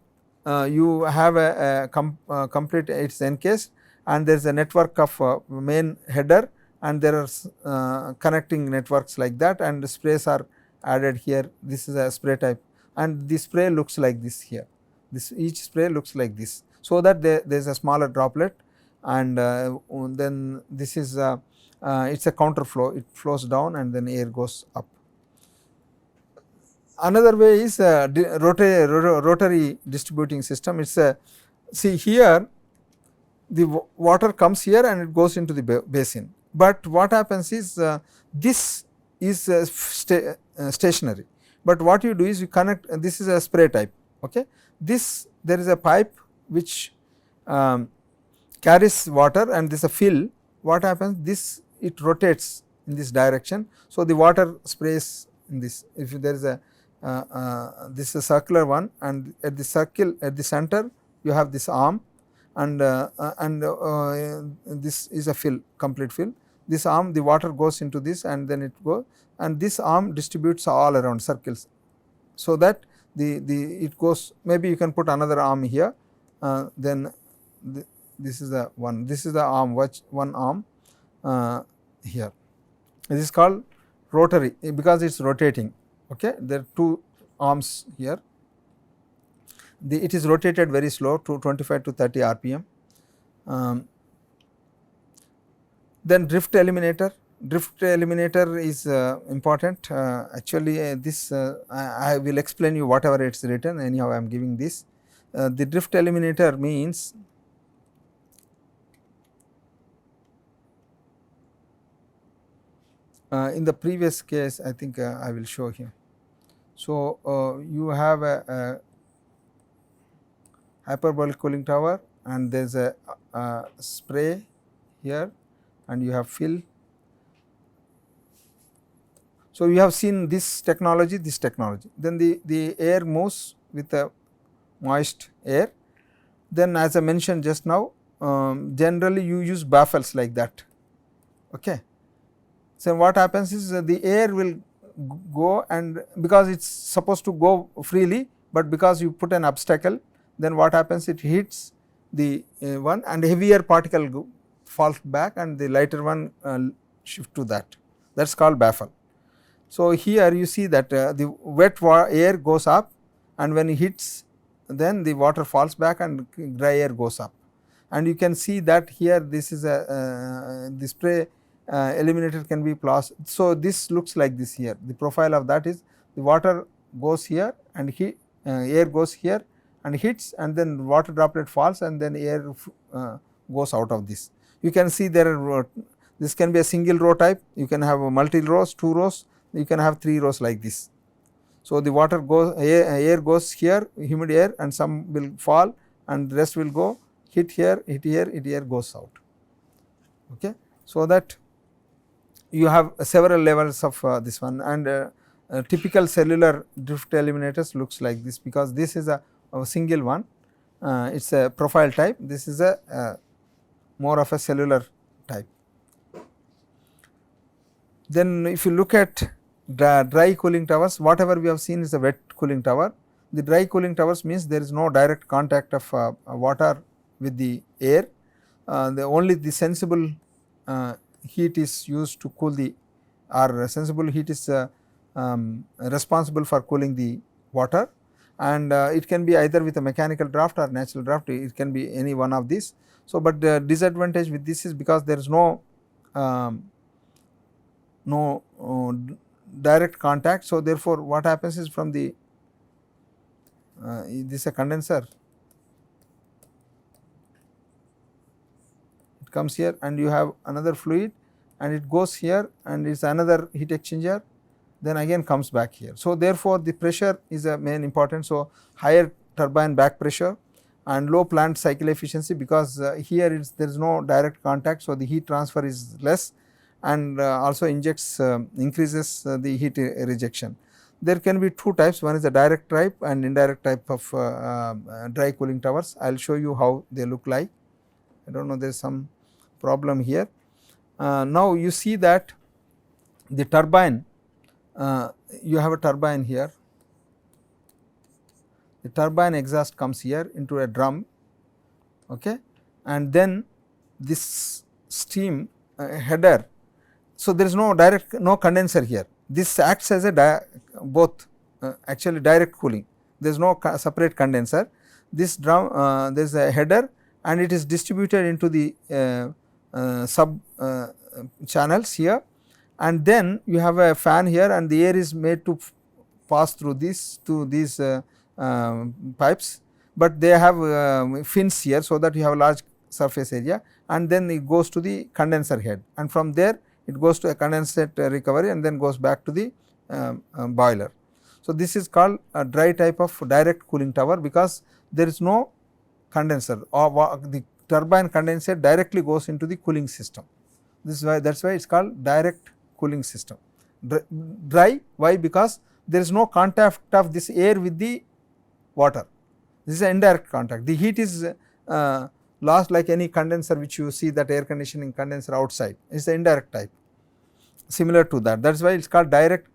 You have a complete, it is encased and there is a network of main header and there are connecting networks like that, and the sprays are added here. This is a spray type, and the spray looks like this here. This each spray looks like this, so that there is a smaller droplet, and then this is it is a counter flow, it flows down and then air goes up. Another way is rotary distributing system. It is a, see here the water comes here and it goes into the basin, but what happens is this is stationary, but what you do is you connect, this is a spray type. Okay. This, there is a pipe which carries water, and this is a fill. What happens, this it rotates in this direction. So, the water sprays in this, if there is a this is a circular one, and at the circle at the center you have this arm, and this is a fill, complete fill. This arm, the water goes into this and then it goes, and this arm distributes all around circles, so that the it goes, maybe you can put another arm here, then this is the one, this is the arm, one arm here. This is called rotary because it is rotating. Okay. There are two arms here. It is rotated very slow to 25 to 30 rpm. Then drift eliminator. Drift eliminator is important. Actually, this I will explain you whatever it is written. Anyhow, I am giving this. The drift eliminator means in the previous case, I think I will show here. So, you have a hyperbolic cooling tower, and there is a spray here, and you have fill. So, you have seen this technology, then the air moves with a moist air. Then as I mentioned just now, generally you use baffles like that. Okay. So, what happens is the air will go, and because it is supposed to go freely, but because you put an obstacle, then what happens, it hits the one, and heavier particle falls back and the lighter one shift to that. That is called baffle. So, here you see that the wet air goes up, and when it hits, then the water falls back and dry air goes up, and you can see that here this is a the spray eliminator can be plotted. So, this looks like this here. The profile of that is the water goes here and air goes here and hits, and then water droplet falls, and then air goes out of this. You can see there are this can be a single row type, you can have a multi rows, 2 rows, you can have 3 rows like this. So, the water goes, air goes here, humid air, and some will fall, and the rest will go hit here, hit here, hit here, goes out. Okay. So, that you have several levels of this one, and typical cellular drift eliminators looks like this, because this is a single one, it is a profile type, this is a more of a cellular type. Then if you look at dry cooling towers, whatever we have seen is a wet cooling tower. The dry cooling towers means there is no direct contact of water with the air, only the sensible heat is used to cool the, or sensible heat is responsible for cooling the water, and it can be either with a mechanical draft or natural draft, it can be any one of these. So, but the disadvantage with this is because there is no direct contact. So, therefore, what happens is from the this is a condenser, it comes here and you have another fluid and it goes here and it is another heat exchanger, then again comes back here. So, therefore, the pressure is a main important. So, higher turbine back pressure and low plant cycle efficiency, because here there is no direct contact. So, the heat transfer is less, and also injects increases the heat rejection. There can be two types, one is the direct type and indirect type of dry cooling towers. I will show you how they look like. I do not know, there is some problem here. Now, you see that the turbine, you have a turbine here, the turbine exhaust comes here into a drum, okay, and then this steam header so there is no condenser here. This acts as a both actually direct cooling. There is no separate condenser. This drum there is a header and it is distributed into the sub channels here, and then you have a fan here and the air is made to pass through these pipes, but they have fins here, so that you have a large surface area, and then it goes to the condenser head, and from there it goes to a condensate recovery and then goes back to the boiler. So, this is called a dry type of direct cooling tower, because there is no condenser, or the turbine condensate directly goes into the cooling system. This is why, that is why it is called direct cooling system. Dry, why? Because there is no contact of this air with the water. This is an indirect contact. The heat is lost like any condenser which you see, that air conditioning condenser outside, it is the indirect type, similar to that. That is why it is called direct.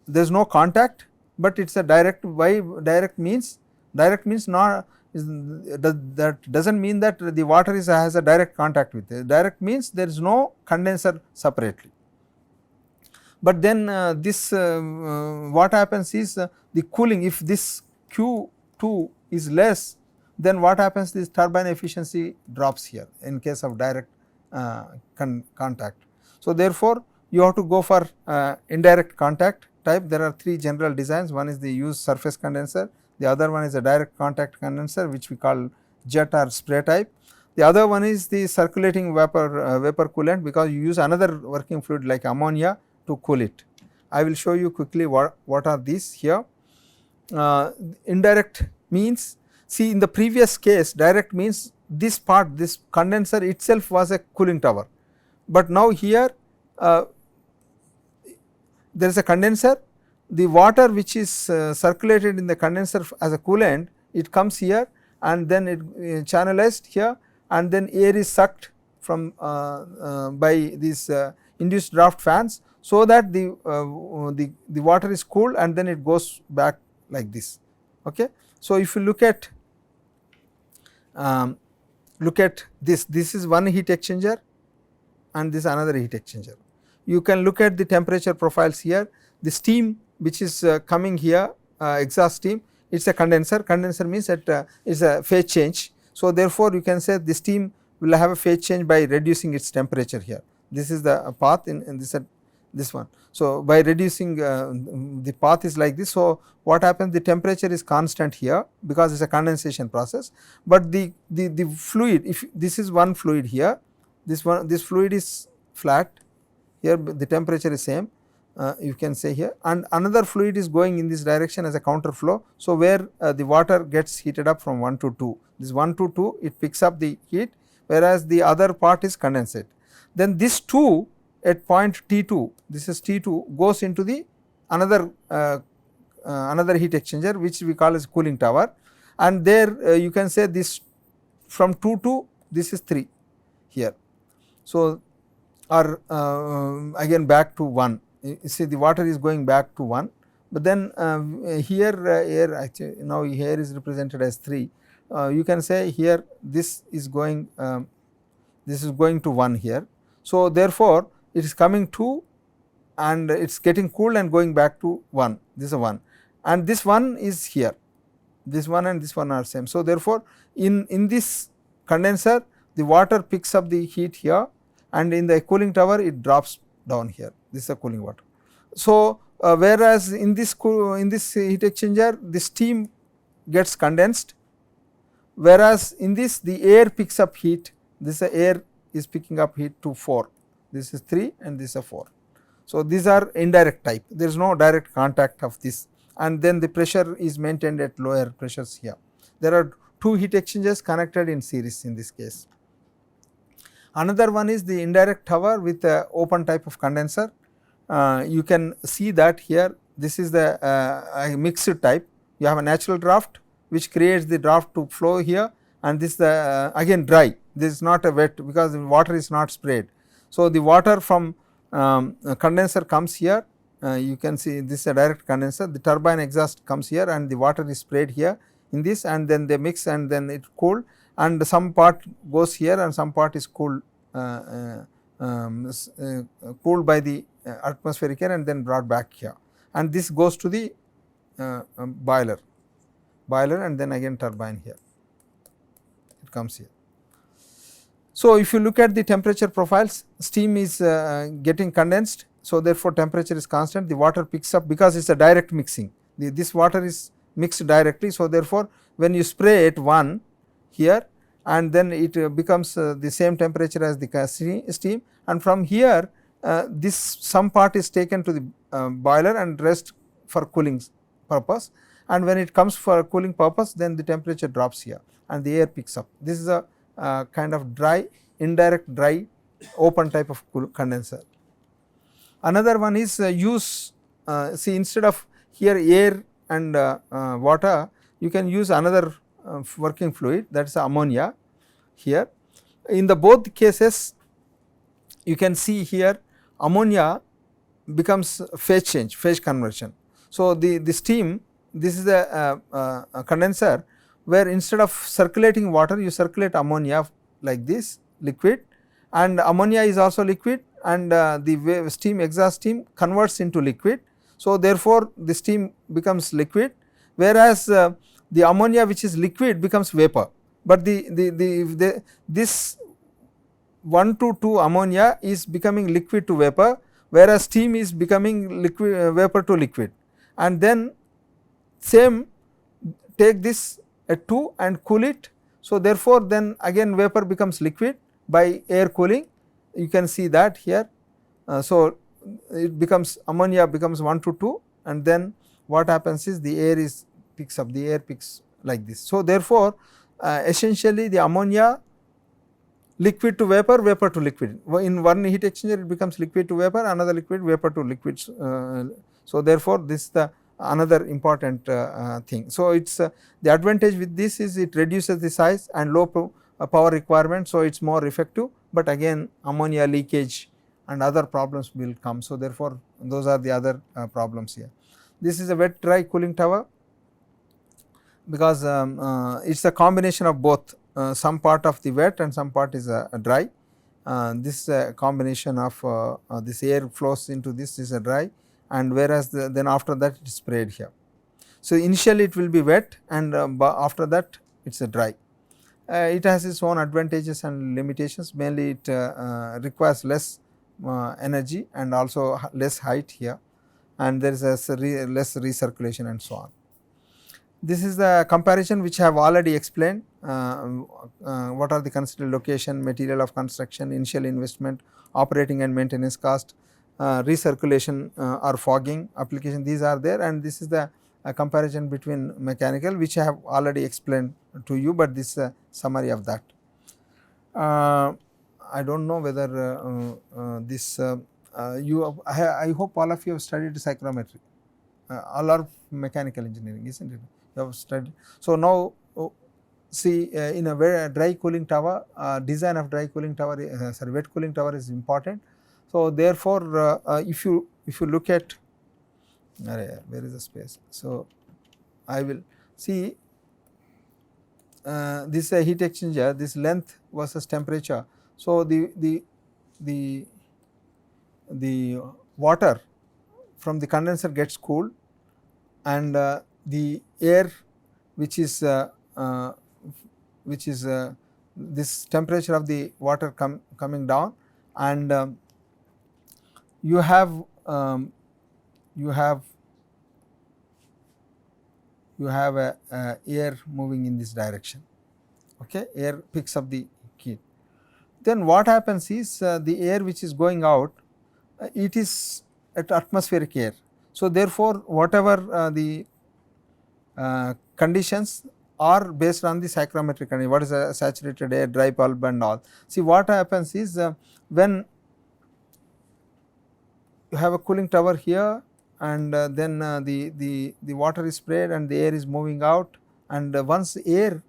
There is no contact, but it is a direct. Why direct means? Direct means not, that does not mean that the water has a direct contact with it. Direct means there is no condenser separately. But then this what happens is the cooling, if this Q2 is less, then what happens, this turbine efficiency drops here in case of direct contact. So, therefore, you have to go for indirect contact type. There are three general designs. One is the used surface condenser, the other one is a direct contact condenser, which we call jet or spray type. The other one is the circulating vapor coolant, because you use another working fluid like ammonia to cool it. I will show you quickly what are these here. Indirect means, see, in the previous case, direct means this part, this condenser itself was a cooling tower, but now here there is a condenser, the water which is circulated in the condenser as a coolant, it comes here and then it channelized here, and then air is sucked from by these induced draft fans, so that the water is cooled and then it goes back like this. Okay. So, if you look at this is one heat exchanger and this another heat exchanger. You can look at the temperature profiles here. The steam which is coming here, exhaust steam, it is a condenser. Condenser means that is a phase change. So, therefore, you can say the steam will have a phase change by reducing its temperature here. This is the path in this one. So, by reducing the path is like this. So, what happens, the temperature is constant here because it is a condensation process, but the fluid, if this is one fluid here, this fluid is flat, here the temperature is same, you can say here, and another fluid is going in this direction as a counter flow. So, where the water gets heated up from 1 to 2, this 1 to 2 it picks up the heat, whereas the other part is condensate. Then this 2 at point T2, this is T2, goes into the another heat exchanger, which we call as cooling tower, and there you can say this from 2 to this is 3 here. So, or again back to 1, you see the water is going back to 1, but then here air, actually now here is represented as 3. You can say here this is going to 1 here. So, therefore, it is coming to and it is getting cooled and going back to 1, this is a 1, and this 1 is here, this 1 and this 1 are same. So, therefore, in this condenser the water picks up the heat here, and in the cooling tower it drops down here, this is a cooling water. So, whereas in this heat exchanger the steam gets condensed, whereas in this the air picks up heat, this air is picking up heat to 4, this is 3 and this is 4. So, these are indirect type, there is no direct contact of this, and then the pressure is maintained at lower pressures here. There are 2 heat exchangers connected in series in this case. Another one is the indirect tower with a open type of condenser. You can see that here, this is the mixed type. You have a natural draft which creates the draft to flow here, and this the again dry, this is not a wet because the water is not sprayed. So, the water from condenser comes here, you can see this is a direct condenser, the turbine exhaust comes here and the water is sprayed here in this, and then they mix and then it cooled, and some part goes here and some part is cooled cooled by the atmospheric air and then brought back here, and this goes to the boiler and then again turbine here, it comes here. So, if you look at the temperature profiles, steam is getting condensed. So, therefore, temperature is constant, the water picks up because it is a direct mixing, this water is mixed directly. So, therefore, when you spray it one here and then it becomes the same temperature as the steam, and from here this some part is taken to the boiler and rest for cooling purpose, and when it comes for cooling purpose then the temperature drops here and the air picks up. This is a kind of dry, indirect dry open type of condenser. Another one is use see, instead of here air and water, you can use another working fluid, that is ammonia here. In the both cases you can see here ammonia becomes phase change, phase conversion. So, the steam, this is a condenser where instead of circulating water you circulate ammonia like this liquid, and ammonia is also liquid, and the steam, exhaust steam converts into liquid. So, therefore, the steam becomes liquid, whereas the ammonia which is liquid becomes vapor, but this 1 to 2 ammonia is becoming liquid to vapor, whereas steam is becoming liquid vapor to liquid, and then same take this at 2 and cool it. So, therefore, then again vapor becomes liquid by air cooling, you can see that here. So, it becomes ammonia becomes 1 to 2, and then what happens is the air is picks up, the air picks like this. So, therefore, essentially the ammonia liquid to vapor, vapor to liquid. In one heat exchanger it becomes liquid to vapor, another liquid vapor to liquid. So, therefore, this is the another important thing. So, it is the advantage with this is it reduces the size and low power requirement. So, it is more effective, but again ammonia leakage and other problems will come. So, therefore, those are the other problems here. This is a wet dry cooling tower, because it is a combination of both, some part of the wet and some part is dry. This is a combination of this air flows into this is a dry, and whereas then after that it is sprayed here. So, initially it will be wet, and after that it is a dry. It has its own advantages and limitations, mainly it requires less energy and also less height here, and there is a less recirculation and so on. This is the comparison which I have already explained. What are the considered location, material of construction, initial investment, operating and maintenance cost, recirculation or fogging application, these are there, and this is the comparison between mechanical, which I have already explained to you, but this is a summary of that. I do not know whether this I hope all of you have studied psychrometry, all are mechanical engineering, is not it? You have studied. So, now see in a very dry cooling tower, design of dry cooling tower, wet cooling tower is important. So, therefore, if you look at where is the space. So, I will see this is a heat exchanger, this length versus temperature. So, the water from the condenser gets cooled, and the air which is this temperature of the water coming down, and you have a air moving in this direction, okay, air picks up the heat. Then what happens is the air which is going out, it is at atmospheric air. So, therefore, whatever the conditions are based on the psychrometric condition, what is a saturated air, dry pulp and all. See, what happens is when you have a cooling tower here, and then the water is sprayed and the air is moving out, and once air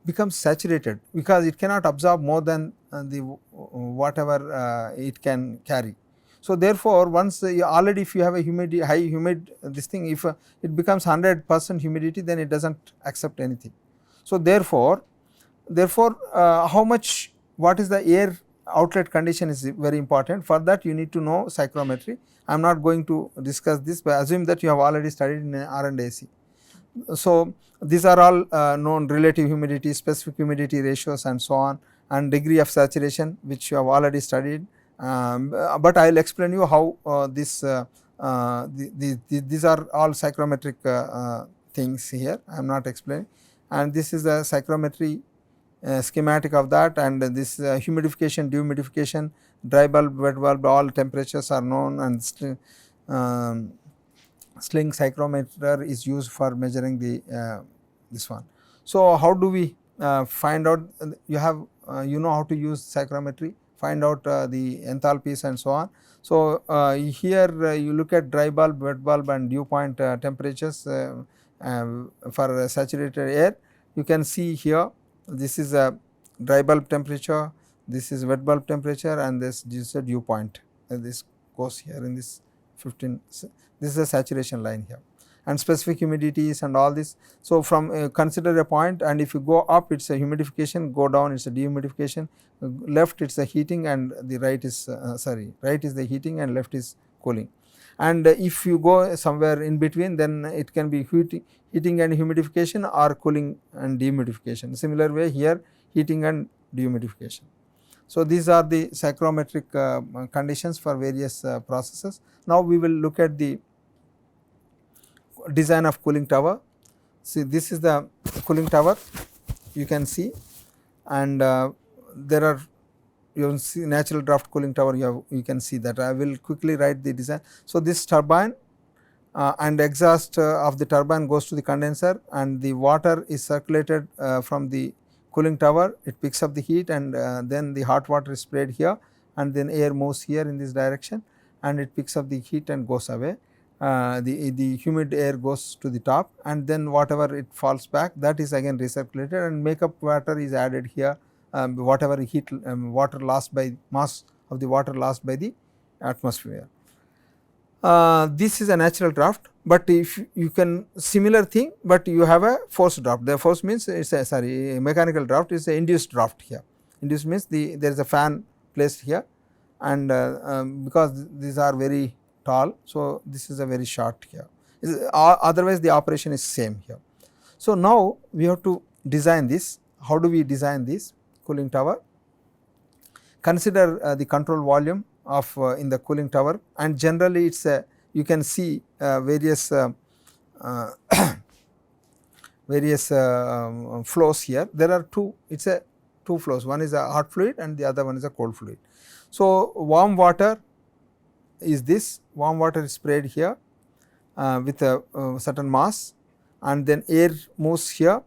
becomes saturated, because it cannot absorb more than the whatever it can carry. So, therefore, once already if you have a high humid this thing, if it becomes 100% humidity, then it does not accept anything. So, therefore, how much, what is the air outlet condition is very important. For that you need to know psychrometry. I am not going to discuss this, but assume that you have already studied in R and AC. So, these are all known relative humidity, specific humidity ratios and so on, and degree of saturation, which you have already studied, but I will explain you how these are all psychrometric things here. I am not explaining, and this is a psychrometry schematic of that, and this humidification, dehumidification, dry bulb, wet bulb, all temperatures are known, and um, sling psychrometer is used for measuring the this one. So, how do we find out? You have you know how to use psychrometry, find out the enthalpies and so on. So, here you look at dry bulb, wet bulb and dew point temperatures for saturated air. You can see here, this is a dry bulb temperature, this is wet bulb temperature, and this is a dew point. This goes here in this 15. This is a saturation line here, and specific humidities and all this. So, from consider a point, and if you go up it is a humidification, go down it is a dehumidification, left it is a heating, and the right is right is the heating and left is cooling. And if you go somewhere in between, then it can be heating and humidification or cooling and dehumidification. Similar way here, heating and dehumidification. So, these are the psychrometric conditions for various processes. Now, we will look at the design of cooling tower. See, this is the cooling tower, you can see, and there are, you can see natural draft cooling tower, you can see that. I will quickly write the design. So, this turbine and exhaust of the turbine goes to the condenser, and the water is circulated from the cooling tower, it picks up the heat, and then the hot water is sprayed here, and then air moves here in this direction, and it picks up the heat and goes away. The humid air goes to the top, and then whatever it falls back, that is again recirculated, and makeup water is added here, whatever heat water lost by mass of the water lost by the atmosphere. This is a natural draft, but if you can similar thing, but you have a forced draft. The force means it is a mechanical draft is a induced draft here. Induced means there is a fan placed here, and because these are very tall, so this is a very short here. Otherwise, the operation is same here. So, now we have to design this. How do we design this cooling tower? Consider the control volume of in the cooling tower, and generally it is a, you can see various flows here. There are two, it is a two flows, one is a hot fluid and the other one is a cold fluid. So, warm water is this, warm water is sprayed here with a certain mass, and then air moves here,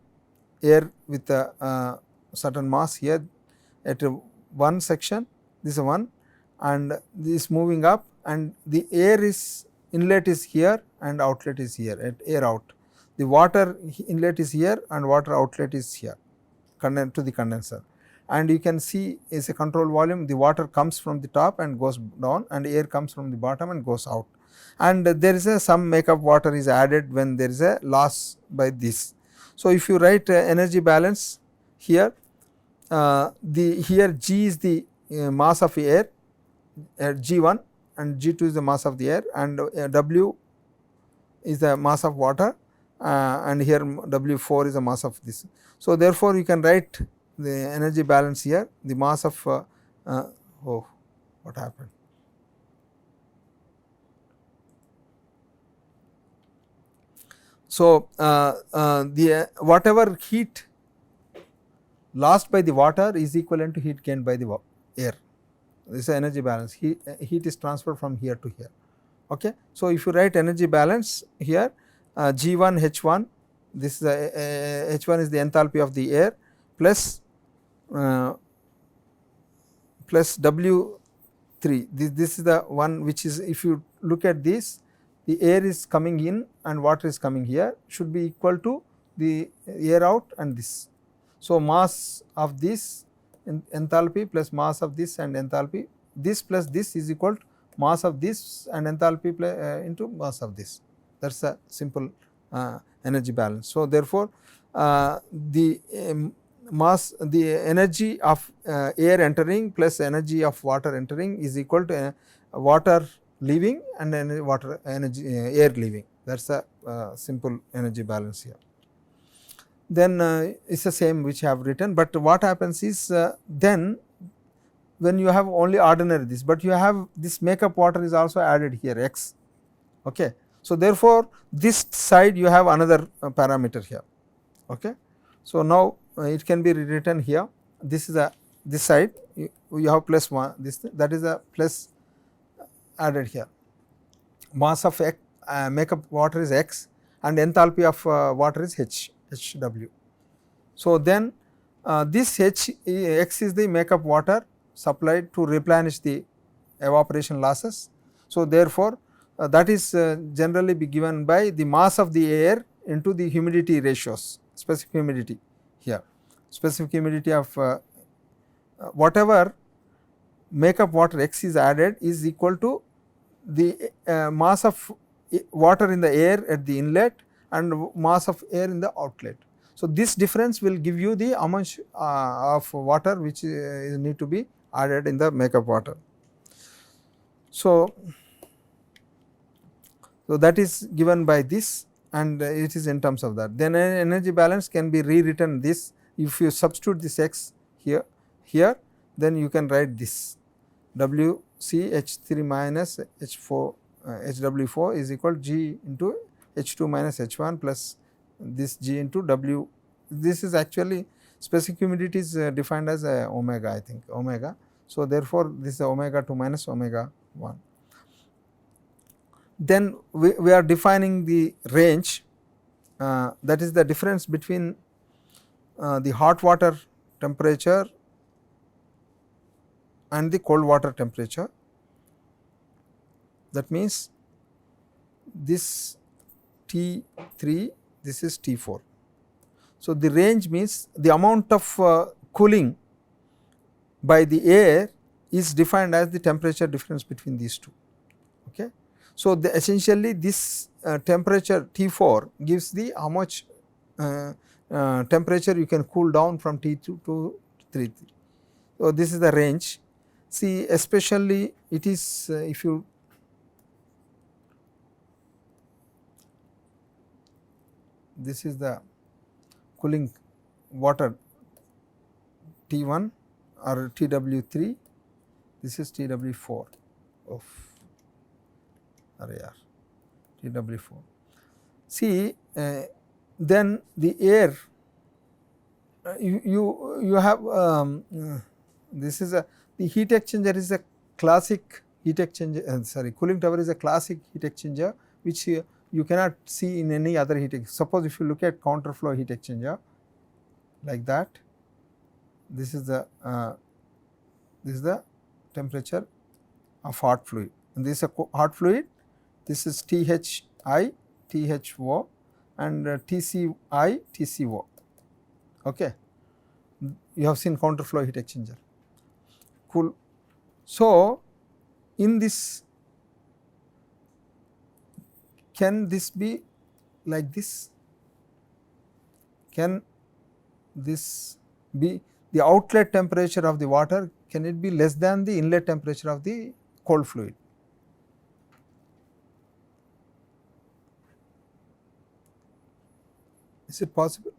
air with a certain mass here at one section, this is one, and this moving up, and the air is inlet is here and outlet is here at air out. The water inlet is here and water outlet is here to the condenser, and you can see is a control volume, the water comes from the top and goes down, and air comes from the bottom and goes out, and there is a some makeup water is added when there is a loss by this. So, if you write energy balance here, here G is the mass of air, G1, and G2 is the mass of the air, and W is the mass of water, and here W4 is the mass of this. So, therefore, you can write the energy balance here, the mass of oh, what happened? So, the whatever heat lost by the water is equivalent to heat gained by the air. This is energy balance, heat is transferred from here to here. Okay. So, if you write energy balance here, G1 H1, this is H1 is the enthalpy of the air, plus W3, this is the one which is, if you look at this, the air is coming in and water is coming here, should be equal to the air out and this. So, mass of this enthalpy plus mass of this and enthalpy, this plus this is equal to mass of this and enthalpy into mass of this. That is a simple energy balance. So, therefore, the the energy of air entering plus energy of water entering is equal to water leaving and water energy air leaving. That is a simple energy balance here. Then it is the same which I have written, but what happens is then when you have only ordinary this, but you have this makeup water is also added here x. Okay. So, therefore, this side you have another parameter here. Okay. So, now it can be rewritten here, this is a this side you have plus 1, this that is a plus added here, mass of x, makeup water is x and enthalpy of water is HW. So, then this x is the makeup water supplied to replenish the evaporation losses. So, therefore, that is generally be given by the mass of the air into the humidity ratios, specific humidity here, specific humidity of whatever makeup water x is added is equal to the mass of water in the air at the inlet and mass of air in the outlet. So, this difference will give you the amount of water which need to be added in the makeup water. So, that is given by this and it is in terms of that. Then energy balance can be rewritten this, if you substitute this x here, then you can write this WC H3 minus H4 HW4 is equal to G into H2 minus H1 plus this G into W. This is actually specific humidity is defined as omega, I think omega. So, therefore, this is omega 2 minus omega 1. Then we are defining the range, that is the difference between the hot water temperature and the cold water temperature. That means this T3, this is T4. So, the range means the amount of cooling by the air is defined as the temperature difference between these two. Okay. So, essentially this temperature T4 gives the how much temperature you can cool down from T2 to T3. So, this is the range. See, especially it is if you this is the cooling water T1 or TW3, this is TW4 of RAR, TW4. See, then the air you have this is the heat exchanger is a classic heat exchanger, cooling tower is a classic heat exchanger which you cannot see in any other heat exchanger. Suppose if you look at counterflow heat exchanger like that, this is the temperature of hot fluid, and this is a hot fluid, this is THI, THO and TCI, TCO. Okay. You have seen counterflow heat exchanger. Cool. So, in this, can this be like this? Can this be the outlet temperature of the water, can it be less than the inlet temperature of the cold fluid? Is it possible?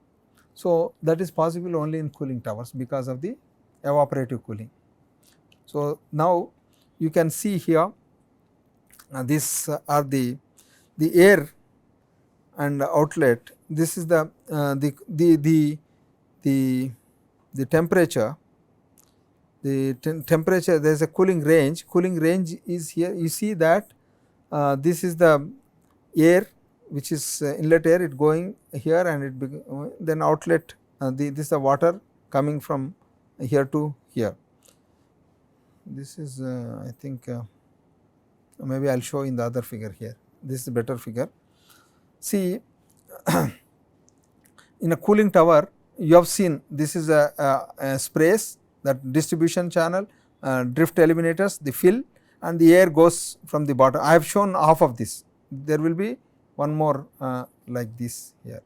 So, that is possible only in cooling towers because of the evaporative cooling. So, now you can see here these are the air and outlet. This is the temperature. The temperature, there is a cooling range. Cooling range is here. You see that this is the air which is inlet air, it going here and it then outlet, this is the water coming from here to here. This is I think maybe I will show in the other figure here. This is a better figure. See, in a cooling tower you have seen this is a sprays, that distribution channel, drift eliminators, the fill, and the air goes from the bottom. I have shown half of this. There will be one more like this here.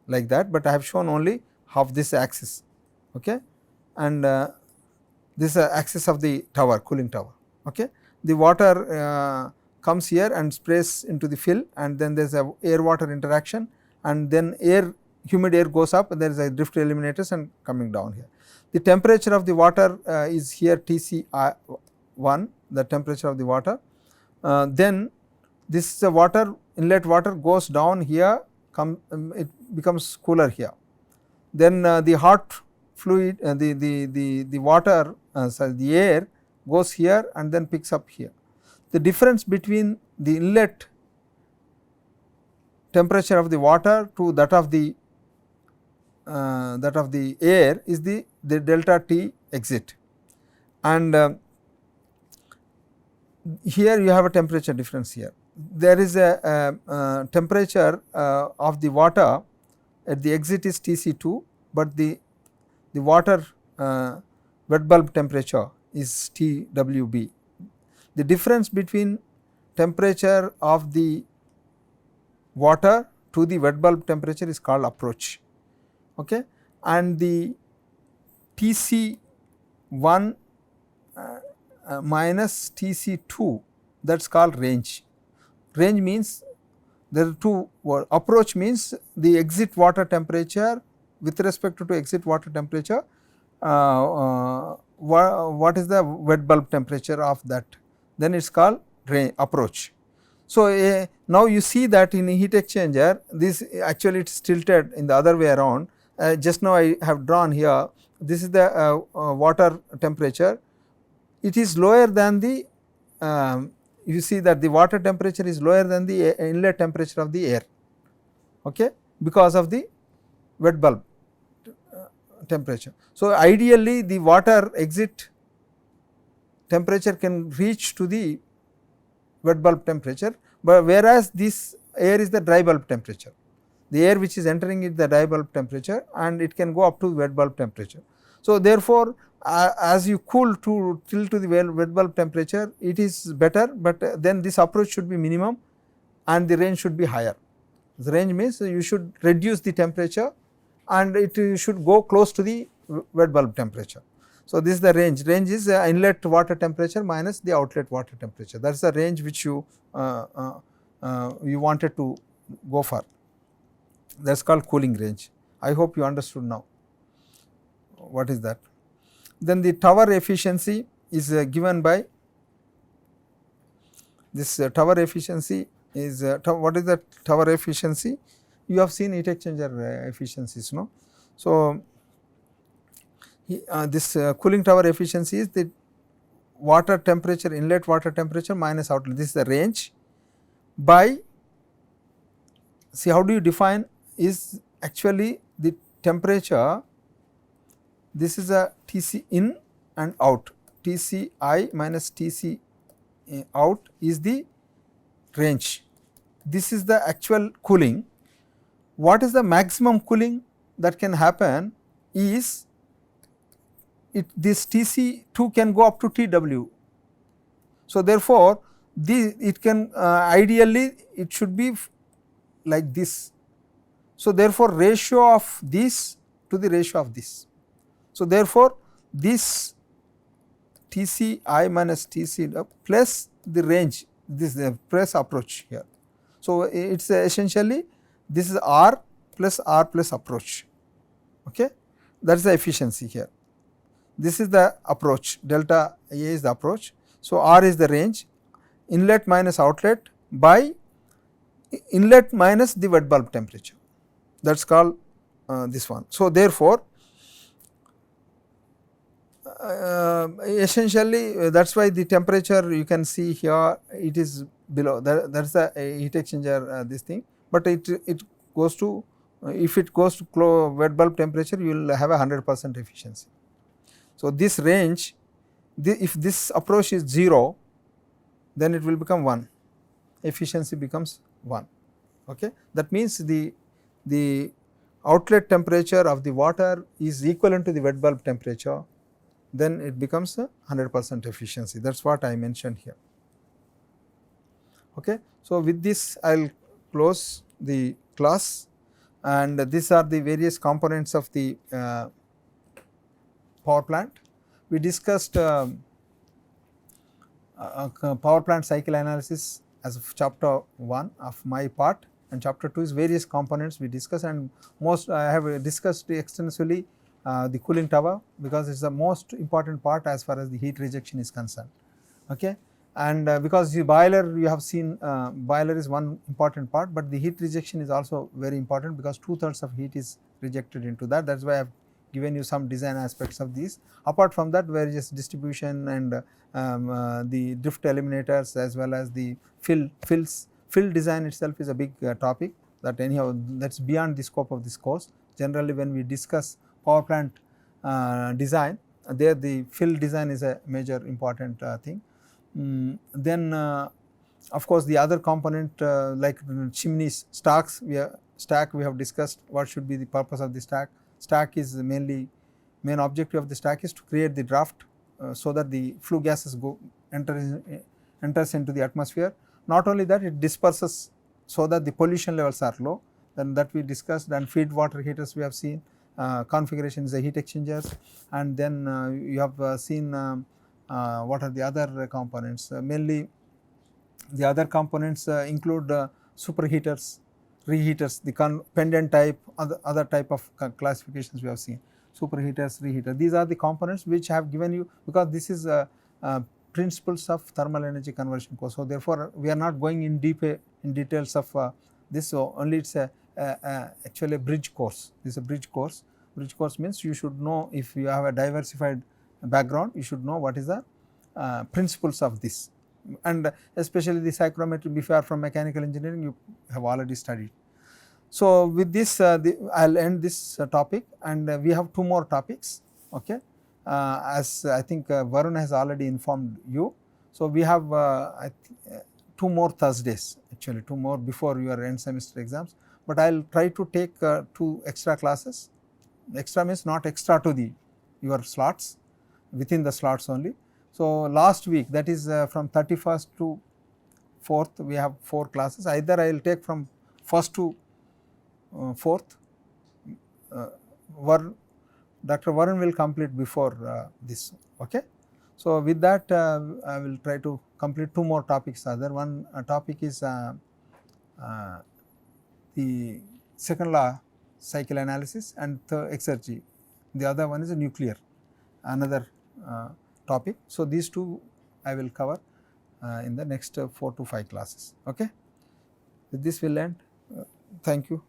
like that, but I have shown only half this axis, okay. And this axis of the tower, cooling tower, okay. The water comes here and sprays into the fill, and then there is a air water interaction, and then humid air goes up, and there is a drift eliminators and coming down here. The temperature of the water is here Tci1, the temperature of the water. Then this water, inlet water goes down here, it becomes cooler here. Then the hot fluid, the water, sorry, the air goes here and then picks up here. The difference between the inlet temperature of the water to that of the air is the delta T exit, and here you have a temperature difference here. There is a temperature of the water at the exit is Tc2, but the water wet bulb temperature is Twb. The difference between temperature of the water to the wet bulb temperature is called approach, okay. And the Tc1 minus Tc2, that is called range. Range means there are two words. Approach means the exit water temperature with respect to exit water temperature, what is the wet bulb temperature of that, then it is called approach. So, now you see that in a heat exchanger, this actually it is tilted in the other way around. Just now I have drawn here, this is the water temperature, it is lower than the you see that the water temperature is lower than the inlet temperature of the air, okay, because of the wet bulb temperature. So, ideally the water exit temperature can reach to the wet bulb temperature, but whereas this air is the dry bulb temperature, the air which is entering is the dry bulb temperature and it can go up to wet bulb temperature. So, therefore, as you cool till to the wet bulb temperature, it is better, but then this approach should be minimum and the range should be higher. The range means you should reduce the temperature and it should go close to the wet bulb temperature. So, this is the range. Range is inlet water temperature minus the outlet water temperature. That is the range which you wanted to go for. That is called cooling range. I hope you understood now what is that. Then the tower efficiency is given by this tower efficiency is what is the tower efficiency? You have seen heat exchanger efficiencies, no? So, this cooling tower efficiency is the water temperature, inlet water temperature minus outlet, this is the range by, see how do you define, is actually the temperature, this is a Tc in and out, Tci minus Tc out is the range, this is the actual cooling. What is the maximum cooling that can happen is this Tc2 can go up to Tw. So, therefore, it can ideally it should be like this. So, therefore, ratio of this to the ratio of this. So, therefore, this Tci minus Tc plus the range, this plus approach here. So, it is essentially this is R plus approach, okay. That is the efficiency here. This is the approach, delta A is the approach. So, R is the range, inlet minus outlet by inlet minus the wet bulb temperature, that is called this one. So, therefore, essentially that is why the temperature you can see here it is below, that is the heat exchanger this thing, but it goes to if it goes to wet bulb temperature you will have a 100% efficiency. So, this range, if this approach is 0 then it will become 1, efficiency becomes 1, okay. That means the outlet temperature of the water is equivalent to the wet bulb temperature, then it becomes a 100% efficiency, that is what I mentioned here, okay. So, with this I will close the class. and these are the various components of the power plant. We discussed power plant cycle analysis as of chapter 1 of my part, and chapter 2 is various components we discuss, and most I have discussed extensively the cooling tower, because it is the most important part as far as the heat rejection is concerned. Okay. And because the boiler, you have seen boiler is one important part, but the heat rejection is also very important, because 2/3 of heat is rejected into that. That is why I have given you some design aspects of these. Apart from that, various distribution and the drift eliminators, as well as the fill design itself is a big topic, that anyhow that is beyond the scope of this course. Generally when we discuss power plant design, there the fill design is a major important thing. Then of course the other component like chimneys, stacks, stack we have discussed what should be the purpose of the stack. Stack is mainly, main objective of the stack is to create the draft so that the flue gases enters into the atmosphere. Not only that, it disperses so that the pollution levels are low, then that we discussed. And feed water heaters we have seen, configuration is the heat exchangers, and then you have seen what are the other components. Mainly the other components include superheaters, reheaters, the pendant type, other type of classifications we have seen, superheaters, reheater. These are the components which I have given you, because this is principles of thermal energy conversion course. So therefore we are not going in details of this, so only it is actually a bridge course. This is a bridge course. Bridge course means you should know, if you have a diversified background, you should know what is the principles of this, and especially the psychrometry. If you are from mechanical engineering, you have already studied. So with this I will end this topic, and we have 2 more topics. Okay. As I think Varun has already informed you. So we have 2 more Thursdays, actually 2 more before your end semester exams, but I will try to take 2 extra classes. Extra means not extra to your slots, within the slots only. So last week, that is from 31st to 4th, we have 4 classes. Either I will take from 1st to 4th, Dr. Varun will complete before this. Okay. So with that I will try to complete 2 more topics. Other one topic is the second law cycle analysis and exergy. The other one is a nuclear, another topic. So these 2 I will cover in the next 4 to 5 classes. Okay. With this we will end. Thank you.